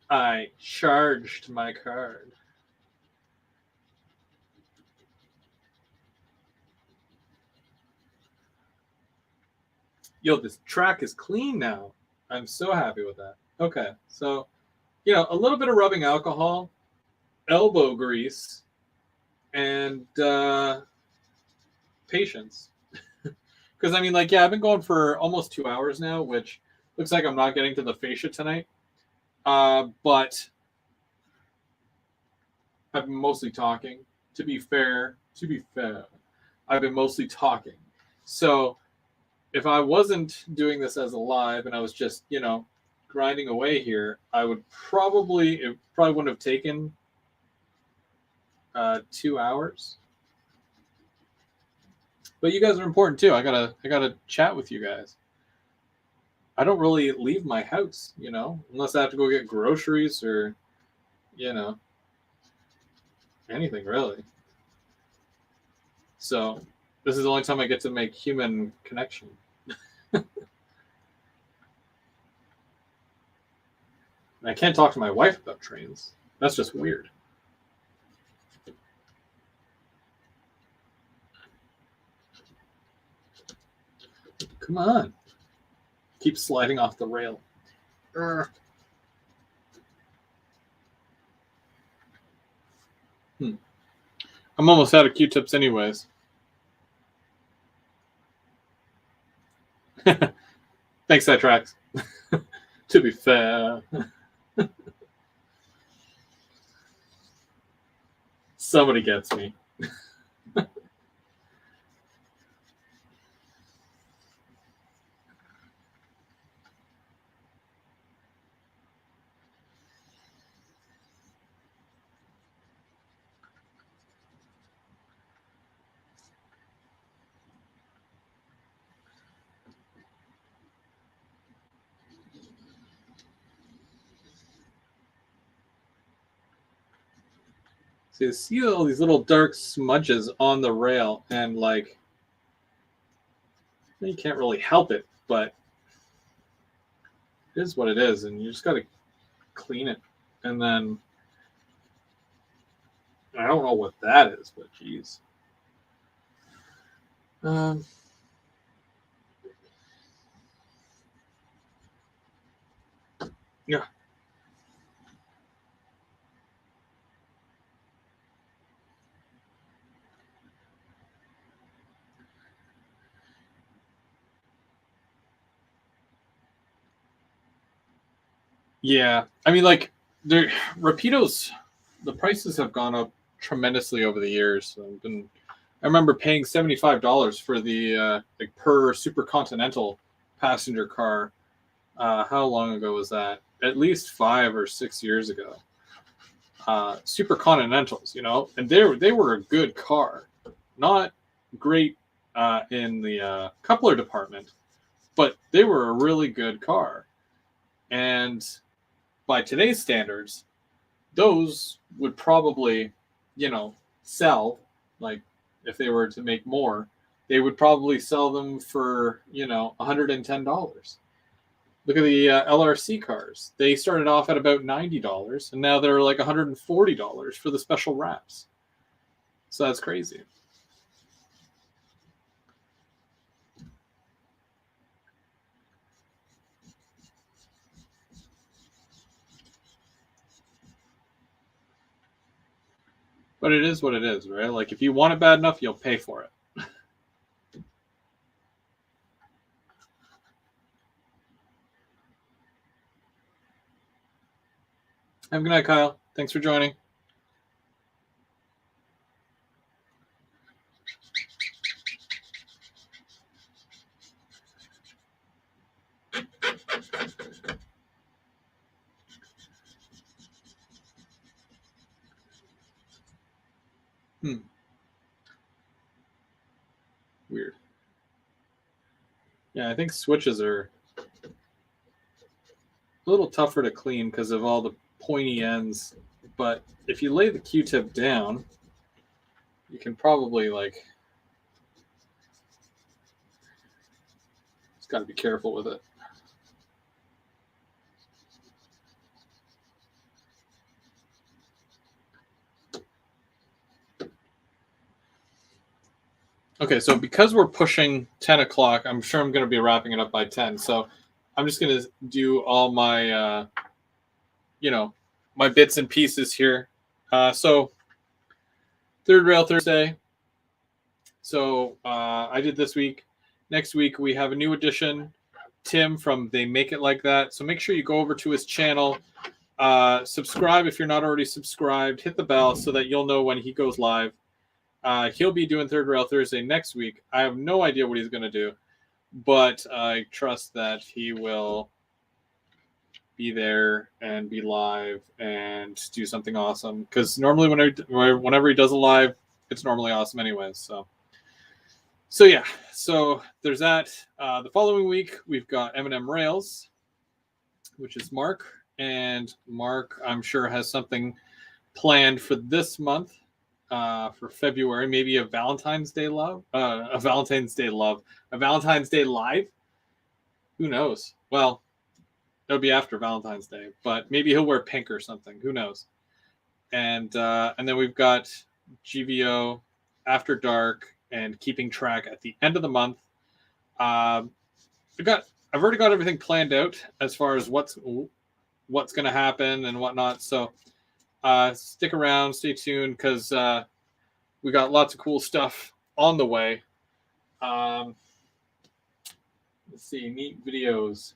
I charged my card. Yo, this track is clean now. I'm so happy with that. Okay, so, a little bit of rubbing alcohol, elbow grease, and patience. Because, I mean, like, yeah, I've been going for almost 2 hours now, which looks like I'm not getting to the fascia tonight. But I've been mostly talking. To be fair, I've been mostly talking. So if I wasn't doing this as a live and I was just, grinding away here, it probably wouldn't have taken 2 hours. But you guys are important too. I gotta chat with you guys. I don't really leave my house, unless I have to go get groceries or, anything really. So this is the only time I get to make human connection. I can't talk to my wife about trains. That's just weird. Come on. Keep sliding off the rail. I'm almost out of Q-tips anyways. Thanks, Sidetracks. To be fair. Somebody gets me. So you see all these little dark smudges on the rail, and you can't really help it, but it is what it is, and you just got to clean it. And then I don't know what that is, but geez. Yeah. Yeah, I mean, Rapidos, the prices have gone up tremendously over the years. I remember paying $75 for the per Super Continental passenger car. How long ago was that? At least 5 or 6 years ago. Super Continentals, and they were a good car, not great in the coupler department, but they were a really good car. And by today's standards, those would probably, sell, like if they were to make more, they would probably sell them for, $110. Look at the LRC cars. They started off at about $90, and now they're like $140 for the special wraps. So that's crazy. But it is what it is, right? Like, if you want it bad enough, you'll pay for it. Have a good night, Kyle. Thanks for joining. Weird. Yeah, I think switches are a little tougher to clean because of all the pointy ends but if you lay the Q-tip down, you can probably like, just got to be careful with it. Okay, so because we're pushing 10 o'clock, I'm sure I'm going to be wrapping it up by 10. So I'm just going to do all my, my bits and pieces here. So Third Rail Thursday. So I did this week. Next week, we have a new addition, Tim from They Make It Like That. So make sure you go over to his channel. Subscribe if you're not already subscribed. Hit the bell so that you'll know when he goes live. He'll be doing Third Rail Thursday next week. I have no idea what he's going to do, but I trust that he will be there and be live and do something awesome. Because normally whenever he does a live, it's normally awesome anyways. So yeah. So there's that. The following week, we've got M&M Rails, which is Mark. And Mark, I'm sure, has something planned for this month. For February, maybe a Valentine's Day live. Who knows? Well, it'll be after Valentine's Day, but maybe he'll wear pink or something. Who knows? And then we've got GVO, After Dark, and Keeping Track at the end of the month. I've already got everything planned out as far as what's going to happen and whatnot. So stick around, stay tuned, because we got lots of cool stuff on the way. Let's see, neat videos.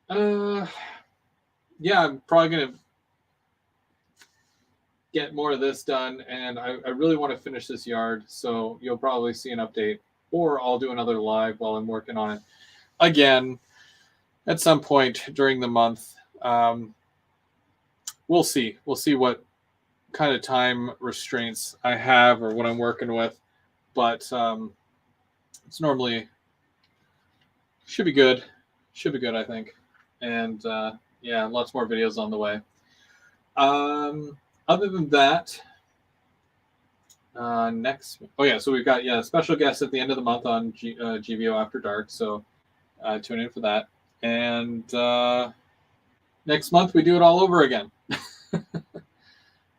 Yeah, I'm probably going to get more of this done, and I really want to finish this yard, so you'll probably see an update, or I'll do another live while I'm working on it again at some point during the month. We'll see what kind of time restraints I have or what I'm working with, but it's normally should be good, I think. And yeah, lots more videos on the way. Other than that, so we've got special guests at the end of the month on GVO After Dark, so tune in for that. And next month we do it all over again.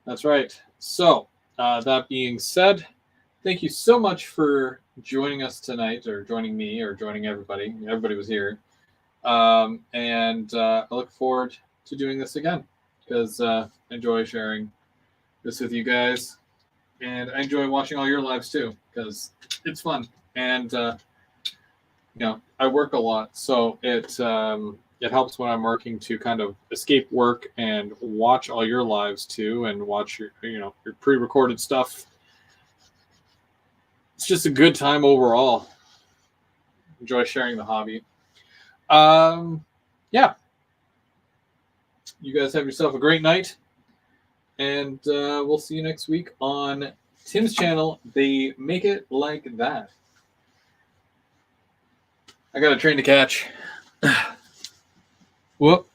That's right. So that being said, thank you so much for joining us tonight, or joining me, or joining everybody. Everybody was here. And I look forward to doing this again, because I enjoy sharing this with you guys. And I enjoy watching all your lives too, because it's fun. And, I work a lot, so it helps when I'm working to kind of escape work and watch all your lives too, and watch your pre-recorded stuff. It's just a good time overall. Enjoy sharing the hobby. Yeah. You guys have yourself a great night, and we'll see you next week on Tim's channel. They Make It Like That. I got a train to catch. Whoop.